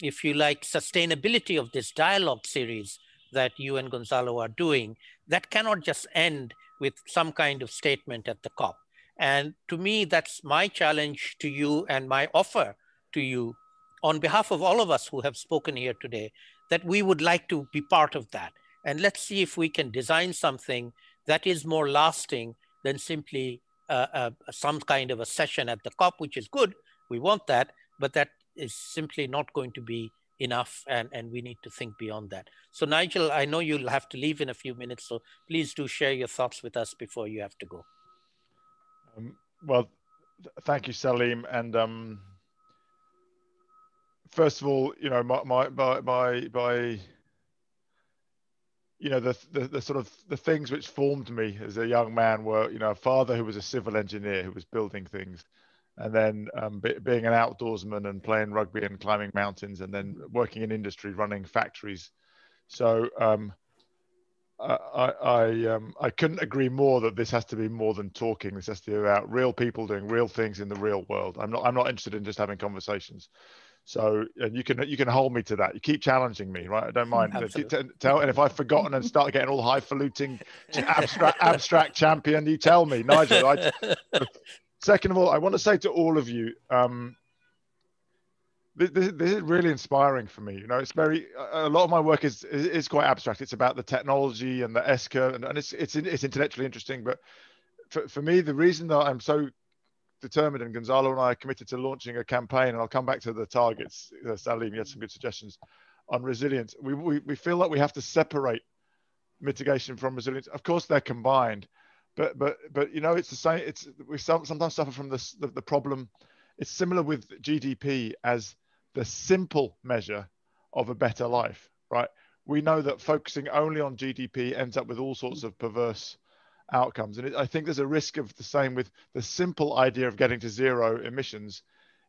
if you like, sustainability of this dialogue series that you and Gonzalo are doing, that cannot just end with some kind of statement at the COP. And to me, that's my challenge to you and my offer to you on behalf of all of us who have spoken here today, that we would like to be part of that. And let's see if we can design something that is more lasting than simply some kind of a session at the COP, which is good. We want that, but that is simply not going to be enough, and we need to think beyond that. So Nigel, I know you'll have to leave in a few minutes, so please do share your thoughts with us before you have to go. Well, thank you, Salim. And first of all, you know, you know, the sort of the things which formed me as a young man were, you know, a father who was a civil engineer who was building things, and then being an outdoorsman and playing rugby and climbing mountains, and then working in industry, running factories. So I couldn't agree more that this has to be more than talking. This has to be about real people doing real things in the real world. I'm not interested in just having conversations. So you can hold me to that. You keep challenging me, right? I don't mind. And if I've forgotten and start getting all highfalutin, abstract champion, you tell me, Nigel. Second of all, I want to say to all of you, this is really inspiring for me. You know, it's a lot of my work is quite abstract. It's about the technology and the ESCA, and it's intellectually interesting, but for me, the reason that I'm so determined, and Gonzalo and I are committed to launching a campaign, and I'll come back to the targets. Salim, you had some good suggestions on resilience. We feel like we have to separate mitigation from resilience. Of course, they're combined, but you know, it's the same. We sometimes suffer from the problem. It's similar with GDP as the simple measure of a better life, right? We know that focusing only on GDP ends up with all sorts of perverse outcomes. And I think there's a risk of the same with the simple idea of getting to zero emissions.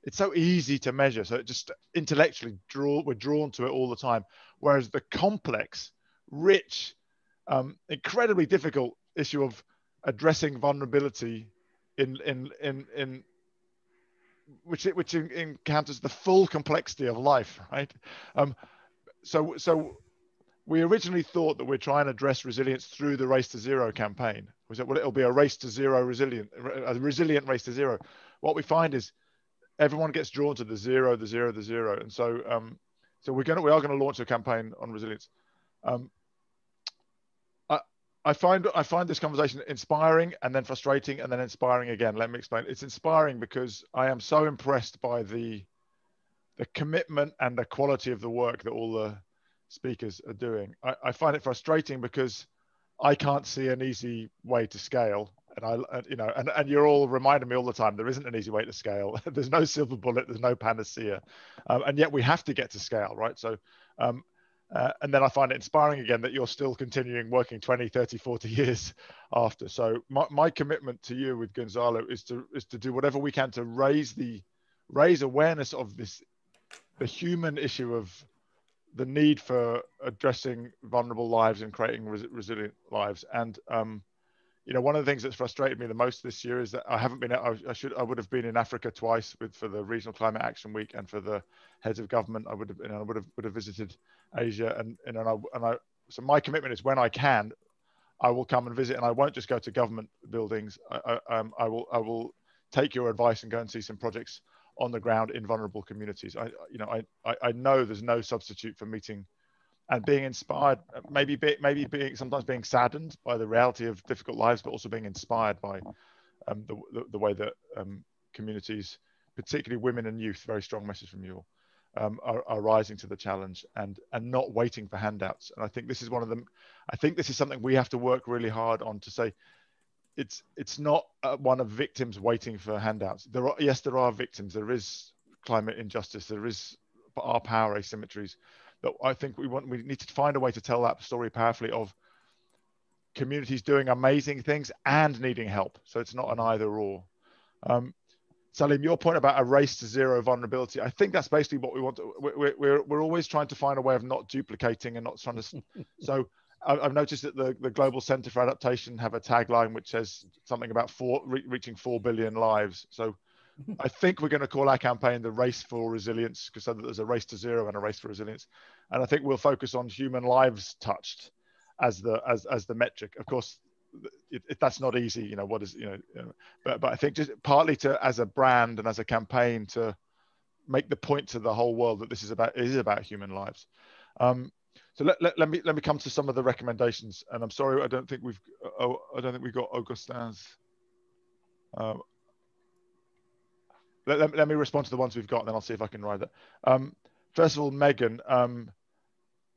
It's so easy to measure. So it just intellectually we're drawn to it all the time. Whereas the complex, rich, incredibly difficult issue of addressing vulnerability which encounters the full complexity of life, right? So we originally thought that we're trying to address resilience through the Race to Zero campaign. We said, well, it'll be a race to zero a resilient race to zero. What we find is everyone gets drawn to the zero. And so, we are going to launch a campaign on resilience. I find this conversation inspiring and then frustrating and then inspiring again. Let me explain. It's inspiring because I am so impressed by the commitment and the quality of the work that all the speakers are doing. I find it frustrating because I can't see an easy way to scale, and you're all reminding me all the time there isn't an easy way to scale. There's no silver bullet, there's no panacea, and yet we have to get to scale, right? So and then I find it inspiring again that you're still continuing working 20, 30, 40 years after. So my commitment to you with Gonzalo is to do whatever we can to raise awareness of the human issue of the need for addressing vulnerable lives and creating resilient lives. And you know, one of the things that's frustrated me the most this year is that I haven't been. I would have been in Africa twice for the Regional Climate Action Week and for the heads of government. I would have visited Asia, so my commitment is when I can, I will come and visit, and I won't just go to government buildings. I will take your advice and go and see some projects on the ground in vulnerable communities. I know there's no substitute for meeting and being inspired, maybe sometimes being saddened by the reality of difficult lives, but also being inspired by the way that communities, particularly women and youth, very strong message from you all, are rising to the challenge and not waiting for handouts. And I think this is this is something we have to work really hard on, to say it's not one of victims waiting for handouts. There are victims. There is climate injustice. There is our power asymmetries. That I think we need to find a way to tell that story powerfully of communities doing amazing things and needing help. So it's not an either or. Salim, your point about a race to zero vulnerability, I think that's basically what we want to, we're always trying to find a way of not duplicating and not trying to, so I've noticed that the Global Center for Adaptation have a tagline which says something about reaching 4 billion lives. So I think we're going to call our campaign the Race for Resilience, because so that there's a race to zero and a race for resilience. And I think we'll focus on human lives touched as the metric. Of course, that's not easy, you know, but I think just partly as a brand and as a campaign to make the point to the whole world that this is about human lives. So let me come to some of the recommendations. And I'm sorry, I don't think we've got Augustin's. Let me respond to the ones we've got, and then I'll see if I can ride that. First of all, Megan,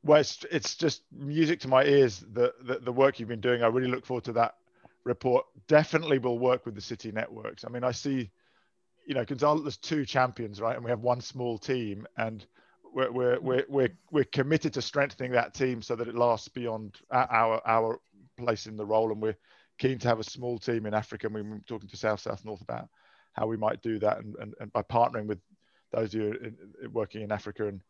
well, it's just music to my ears, the work you've been doing. I really look forward to that report. Definitely will work with the city networks. I mean, I see, you know, Gonzalo, there's 2 champions, right? And we have one small team, and we're committed to strengthening that team so that it lasts beyond our place in the role. And we're keen to have a small team in Africa. And we're talking to South, North about how we might do that, and by partnering with those who are working in Africa and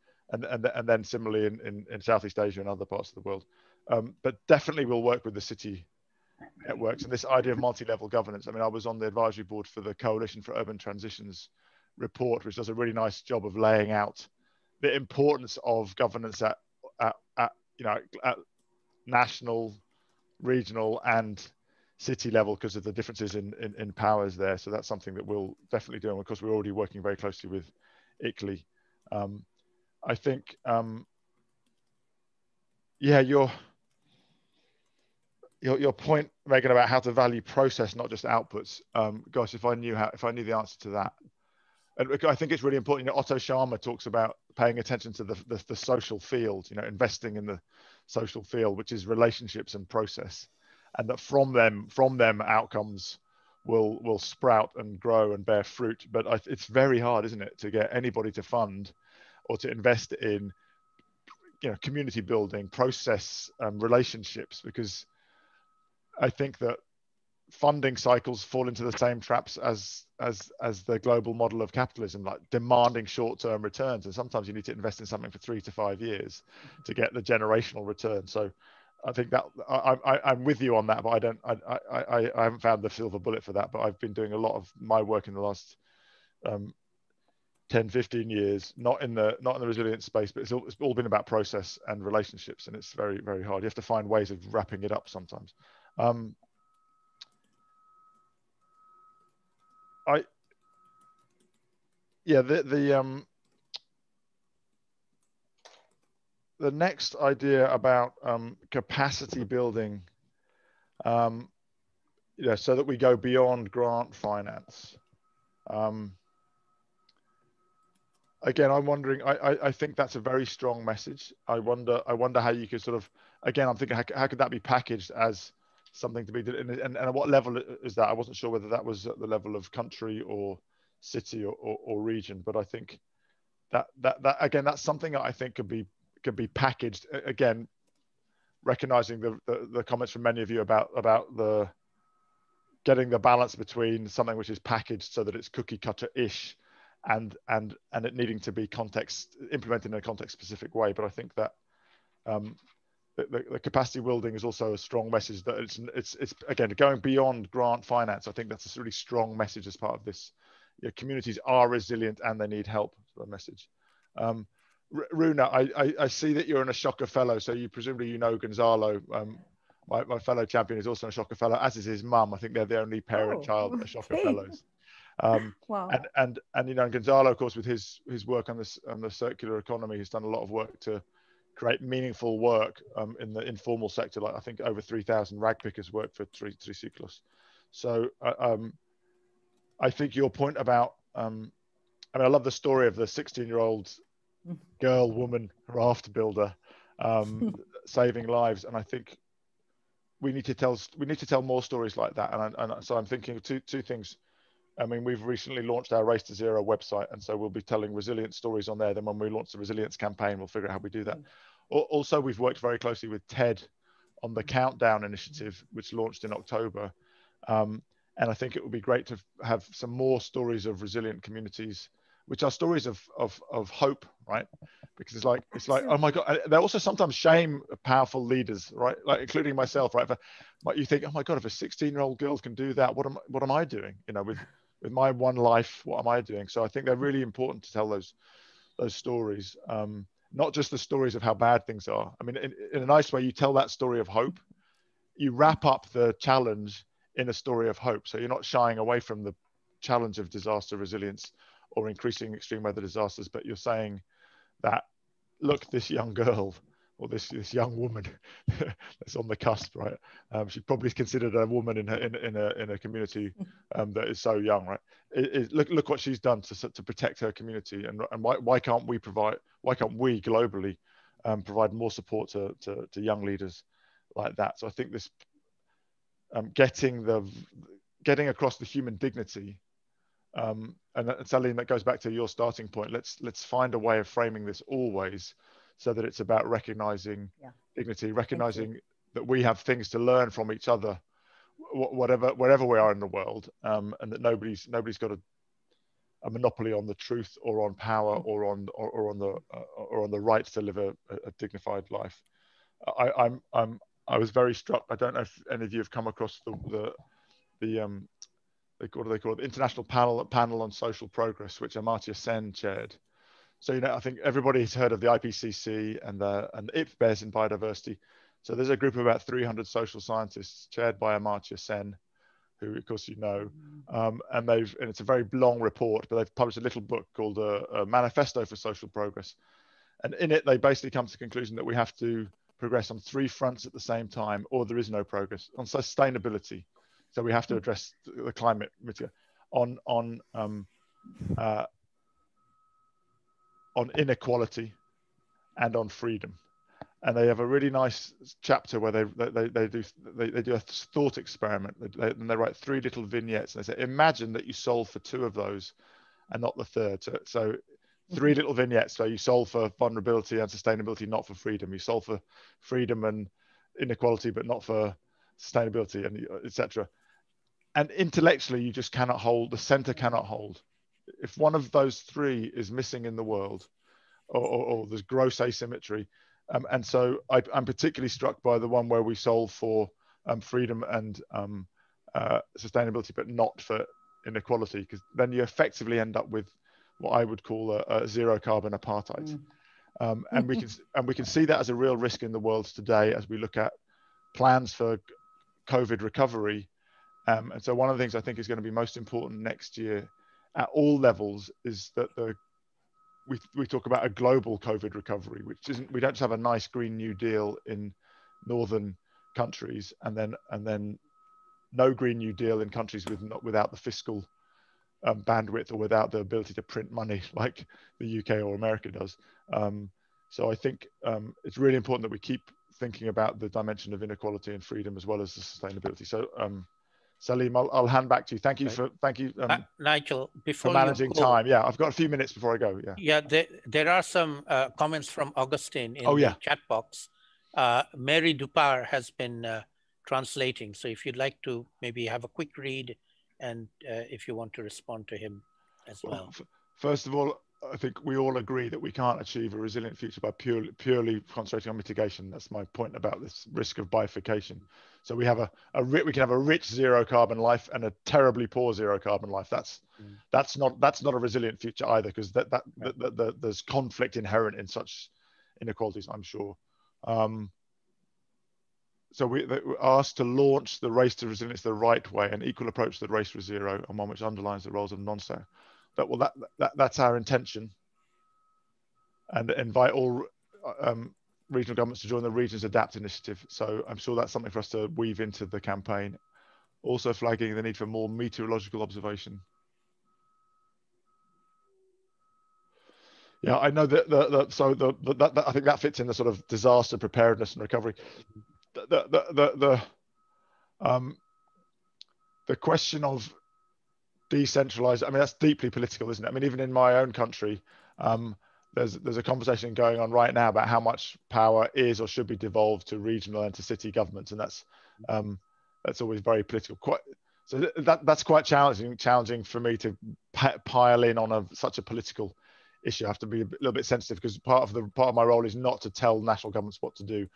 then similarly in Southeast Asia and other parts of the world. But definitely we'll work with the city networks and this idea of multi-level governance. I mean, I was on the advisory board for the Coalition for Urban Transitions report, which does a really nice job of laying out the importance of governance at national, regional, and city level because of the differences in powers there. So that's something that we'll definitely do. And of course, we're already working very closely with ICLEI. I think, your point, Megan, about how to value process, not just outputs. Gosh, if I knew the answer to that. And I think it's really important. You know, Otto Scharmer talks about paying attention to the social field, you know, investing in the social field, which is relationships and process, and that from them outcomes will sprout and grow and bear fruit. But it's very hard, isn't it, to get anybody to fund or to invest in, you know, community building, process, relationships, because I think that funding cycles fall into the same traps as the global model of capitalism, like demanding short-term returns. And sometimes you need to invest in something for 3 to 5 years to get the generational return. So I think that I'm with you on that, but I haven't found the silver bullet for that. But I've been doing a lot of my work in the last 10, 15 years, not in the resilience space, but it's all been about process and relationships, and it's very, very hard. You have to find ways of wrapping it up sometimes. The next idea about capacity building, so that we go beyond grant finance. Again, I'm wondering. I think that's a very strong message. I wonder how you could sort of. Again, I'm thinking how could that be packaged as something to be, and at what level is that? I wasn't sure whether that was at the level of country or city or region, but I think that again, that's something that I think could be packaged, again, recognizing the comments from many of you about the getting the balance between something which is packaged so that it's cookie cutter-ish and it needing to be implemented in a context specific way. But I think that the capacity building is also a strong message that it's again going beyond grant finance. I think that's a really strong message as part of this. Communities are resilient and they need help. Sort of message. Runa, I see that you're in a Shocker Fellow, so you presumably Gonzalo, my fellow champion, is also a Shocker Fellow, as is his mum. I think they're the only parent-child Shocker Fellows. Wow. And Gonzalo, of course, with his work on the circular economy, has done a lot of work to create meaningful work in the informal sector. Like I think over 3,000 rag pickers work for Triciclos. So I think your point about I love the story of the 16-year-old woman raft builder saving lives, and I think we need to tell more stories like that. And so I'm thinking two things. I mean, we've recently launched our Race to Zero website, and so we'll be telling resilience stories on there. Then when we launch the resilience campaign, we'll figure out how we do that. Also, we've worked very closely with TED on the Countdown initiative, which launched in October. And I think it would be great to have some more stories of resilient communities, which are stories of hope, right? Because it's like, oh my God, they also sometimes shame powerful leaders, right? Like including myself, right? You think, oh my God, if a 16-year-old girl can do that, what am I doing? With my one life, what am I doing? So I think they're really important to tell those stories, not just the stories of how bad things are. I mean, in a nice way, you tell that story of hope. You wrap up the challenge in a story of hope. So you're not shying away from the challenge of disaster resilience or increasing extreme weather disasters, but you're saying that, look, this young girl or this young woman that's on the cusp, right? She's probably considered a woman in a community that is so young, right? Look what she's done to protect her community, and why can't we globally provide more support to young leaders like that? So I think this getting across the human dignity. And Salim, that goes back to your starting point. Let's find a way of framing this always so that it's about recognizing dignity, recognizing that we have things to learn from each other, wherever we are in the world, and that nobody's got a monopoly on the truth or on power or on the right to live a dignified life. I was very struck. I don't know if any of you have come across the what do they call it? The International Panel on Social Progress, which Amartya Sen chaired. So, I think everybody's heard of the IPCC and the IPBES in biodiversity. So there's a group of about 300 social scientists chaired by Amartya Sen, who of course and it's a very long report, but they've published a little book called a Manifesto for Social Progress. And in it, they basically come to the conclusion that we have to progress on 3 fronts at the same time, or there is no progress. On sustainability, so we have to address the climate on inequality and on freedom. And they have a really nice chapter where they do a thought experiment, and they write 3 little vignettes, and they say, imagine that you solve for 2 of those and not the third. So 3 little vignettes. So you solve for vulnerability and sustainability, not for freedom. You solve for freedom and inequality, but not for sustainability, and etc. And intellectually, you just cannot hold, the center cannot hold. If one of those 3 is missing in the world, or there's gross asymmetry, and so I'm particularly struck by the one where we solve for freedom and sustainability, but not for inequality, because then you effectively end up with what I would call a zero carbon apartheid. And we can see that as a real risk in the world today as we look at plans for COVID recovery. And so one of the things I think is going to be most important next year at all levels is that we talk about a global COVID recovery, which isn't, we don't just have a nice Green New Deal in northern countries and then no Green New Deal in countries without the fiscal bandwidth or without the ability to print money like the UK or America does. So I think it's really important that we keep thinking about the dimension of inequality and freedom as well as the sustainability. So Salim, I'll hand back to you. Thank you Nigel, before for managing you go, time. Yeah, I've got a few minutes before I go. Yeah, there are some comments from Augustine in the chat box. Mary Dupar has been translating. So if you'd like to maybe have a quick read, and if you want to respond to him as well. First of all, I think we all agree that we can't achieve a resilient future by purely concentrating on mitigation. That's my point about this risk of bifurcation. So we have we can have a rich zero carbon life and a terribly poor zero carbon life. That's not a resilient future either, because there's conflict inherent in such inequalities, I'm sure. So we're asked to launch the race to resilience the right way, an equal approach to the race to zero, and one which underlines the roles of non-state. That's our intention, and invite all regional governments to join the Regions Adapt initiative. So I'm sure that's something for us to weave into the campaign. Also flagging the need for more meteorological observation. Yeah, I know that I think that fits in the sort of disaster preparedness and recovery. The question of decentralized, I mean, that's deeply political, isn't it? I mean, even in my own country, there's a conversation going on right now about how much power is or should be devolved to regional and to city governments, and that's always very political. So that's quite challenging for me to pile in on such a political issue. I have to be a little bit sensitive, because part of my role is not to tell national governments what to do,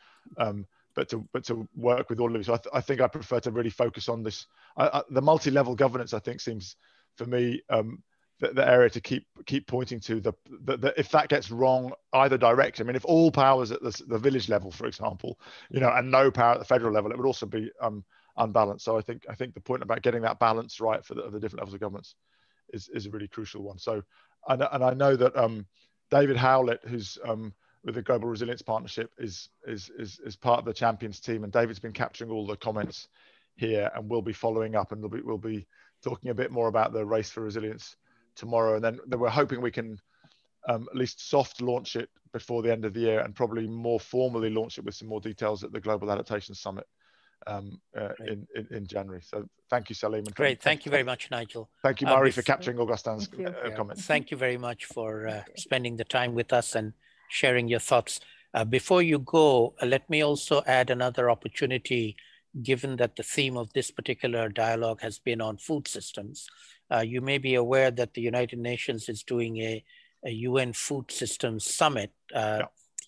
but to work with all of you. So I think I prefer to really focus on this. The multi-level governance, I think, seems for me the area to keep pointing to. If that gets wrong either direction, I mean, if all powers at the village level, for example, and no power at the federal level, it would also be unbalanced. So I think the point about getting that balance right for the different levels of governments is a really crucial one. So and I know that David Howlett, who's with the Global Resilience Partnership, is part of the Champions team, and David's been capturing all the comments here, and we'll be following up, and we'll be talking a bit more about the race for resilience tomorrow, and then we're hoping we can at least soft launch it before the end of the year, and probably more formally launch it with some more details at the Global Adaptation Summit in January. So thank you, Salim. And great, thank you very much, Nigel. Thank you, Mari, for capturing Augustine's comments. Thank you very much for spending the time with us and sharing your thoughts. Before you go, let me also add another opportunity, given that the theme of this particular dialogue has been on food systems. You may be aware that the United Nations is doing a UN Food Systems Summit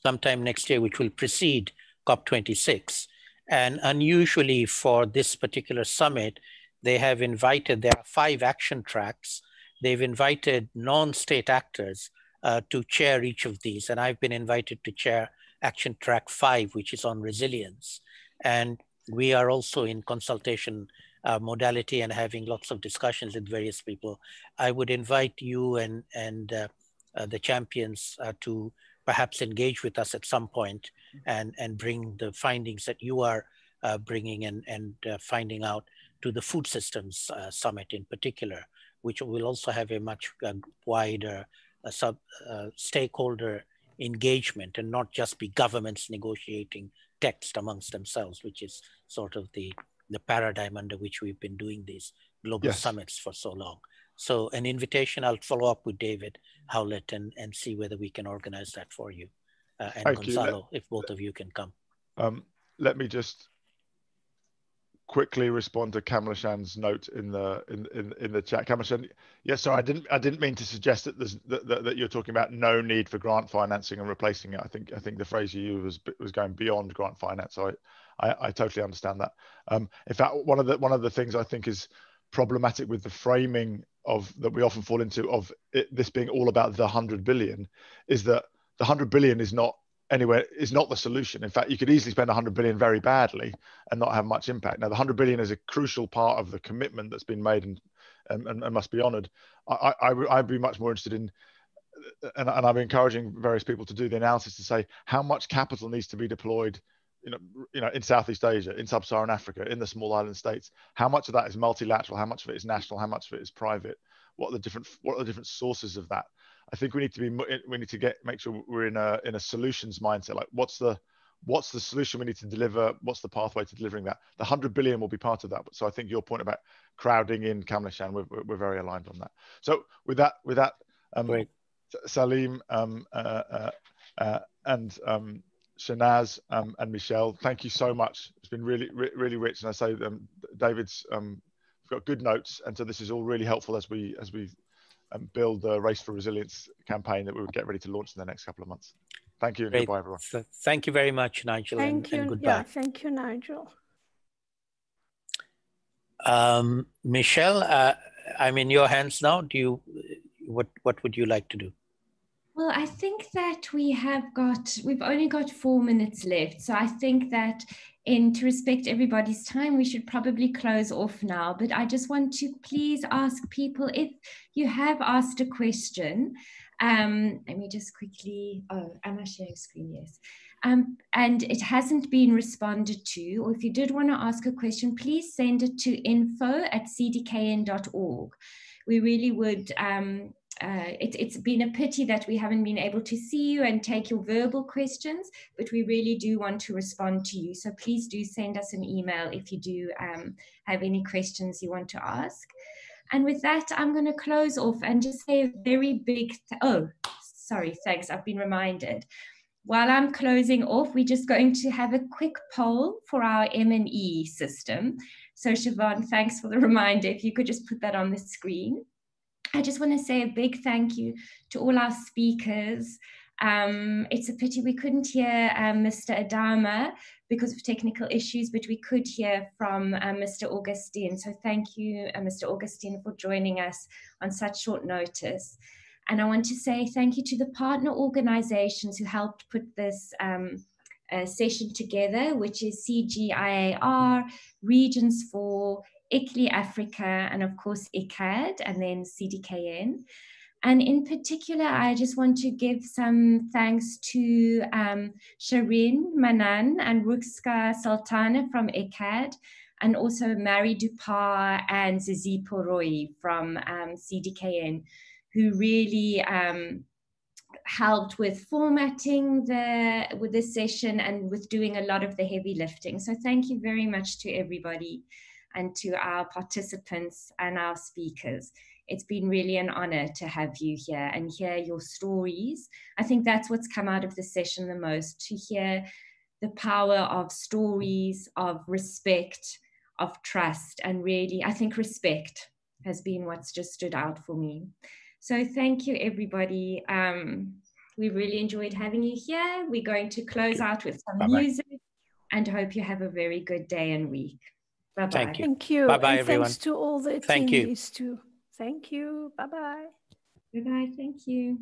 sometime next year, which will precede COP26. And unusually for this particular summit, they have invited, there are 5 action tracks. They've invited non-state actors to chair each of these. And I've been invited to chair Action Track 5, which is on resilience. And we are also in consultation modality and having lots of discussions with various people. I would invite you and the champions to perhaps engage with us at some point and bring the findings that you are bringing and finding out to the Food Systems Summit in particular, which will also have a much wider stakeholder engagement and not just be governments negotiating text amongst themselves, which is sort of the paradigm under which we've been doing these global summits for so long. So an invitation, I'll follow up with David Howlett and see whether we can organize that for you. And Thank Gonzalo, if both of you can come. Let me just quickly respond to Kamlashan's note in the chat. Kamlashan, yes, sorry, I didn't mean to suggest that that you're talking about no need for grant financing and replacing it. I think the phrase you used was going beyond grant finance. So I totally understand that. In fact, one of the things I think is problematic with the framing of that we often fall into of this being all about the 100 billion is that the 100 billion is not the solution. In fact, you could easily spend 100 billion very badly and not have much impact. Now, the 100 billion is a crucial part of the commitment that's been made and must be honoured. I'd be much more interested in, and I'm encouraging various people to do the analysis to say how much capital needs to be deployed, in Southeast Asia, in Sub-Saharan Africa, in the small island states. How much of that is multilateral? How much of it is national? How much of it is private? What are the different sources of that? I think we need to make sure we're in a solutions mindset. Like, what's the solution we need to deliver? What's the pathway to delivering that? The 100 billion will be part of that. So I think your point about crowding in, Kamlashan, we're very aligned on that. So with that, Salim and Shehnaaz and Michelle, thank you so much. It's been really rich, and I say David's got good notes, and so this is all really helpful as we build the Race for Resilience campaign that we would get ready to launch in the next couple of months. Thank you, and goodbye, everyone. So thank you very much, Nigel, and goodbye. Yeah, thank you, Nigel. Michelle, I'm in your hands now. What would you like to do? Well, I think that we've only got 4 minutes left. So I think that to respect everybody's time, we should probably close off now. But I just want to please ask people, if you have asked a question, let me just quickly, am I sharing screen? Yes. And it hasn't been responded to, or if you did want to ask a question, please send it to info@cdkn.org. We really would, it's been a pity that we haven't been able to see you and take your verbal questions, but we really do want to respond to you. So please do send us an email if you do have any questions you want to ask. And with that, I'm going to close off and just say a very big, thanks, I've been reminded. While I'm closing off, we're just going to have a quick poll for our M&E system. So Siobhan, thanks for the reminder. If you could just put that on the screen. I just want to say a big thank you to all our speakers. It's a pity we couldn't hear Mr. Adama because of technical issues, but we could hear from Mr. Augustine. So thank you, Mr. Augustine, for joining us on such short notice. And I want to say thank you to the partner organizations who helped put this session together, which is CGIAR, Regions for ICLEI Africa, and of course ICCCAD, and then CDKN. And in particular, I just want to give some thanks to Shireen Manan and Ruxka Sultana from ICCCAD, and also Mary Dupar and Zizi Poroi from CDKN, who really helped with formatting the session and with doing a lot of the heavy lifting. So thank you very much to everybody and to our participants and our speakers. It's been really an honor to have you here and hear your stories. I think that's what's come out of the session the most, to hear the power of stories, of respect, of trust, and really, I think respect has been what's just stood out for me. So thank you, everybody. We really enjoyed having you here. We're going to close out with some music and hope you have a very good day and week. Bye-bye. Thank you. Thank you. Bye-bye, and everyone. Thanks to all the attendees too. Thank you. Bye-bye. Bye-bye. Thank you.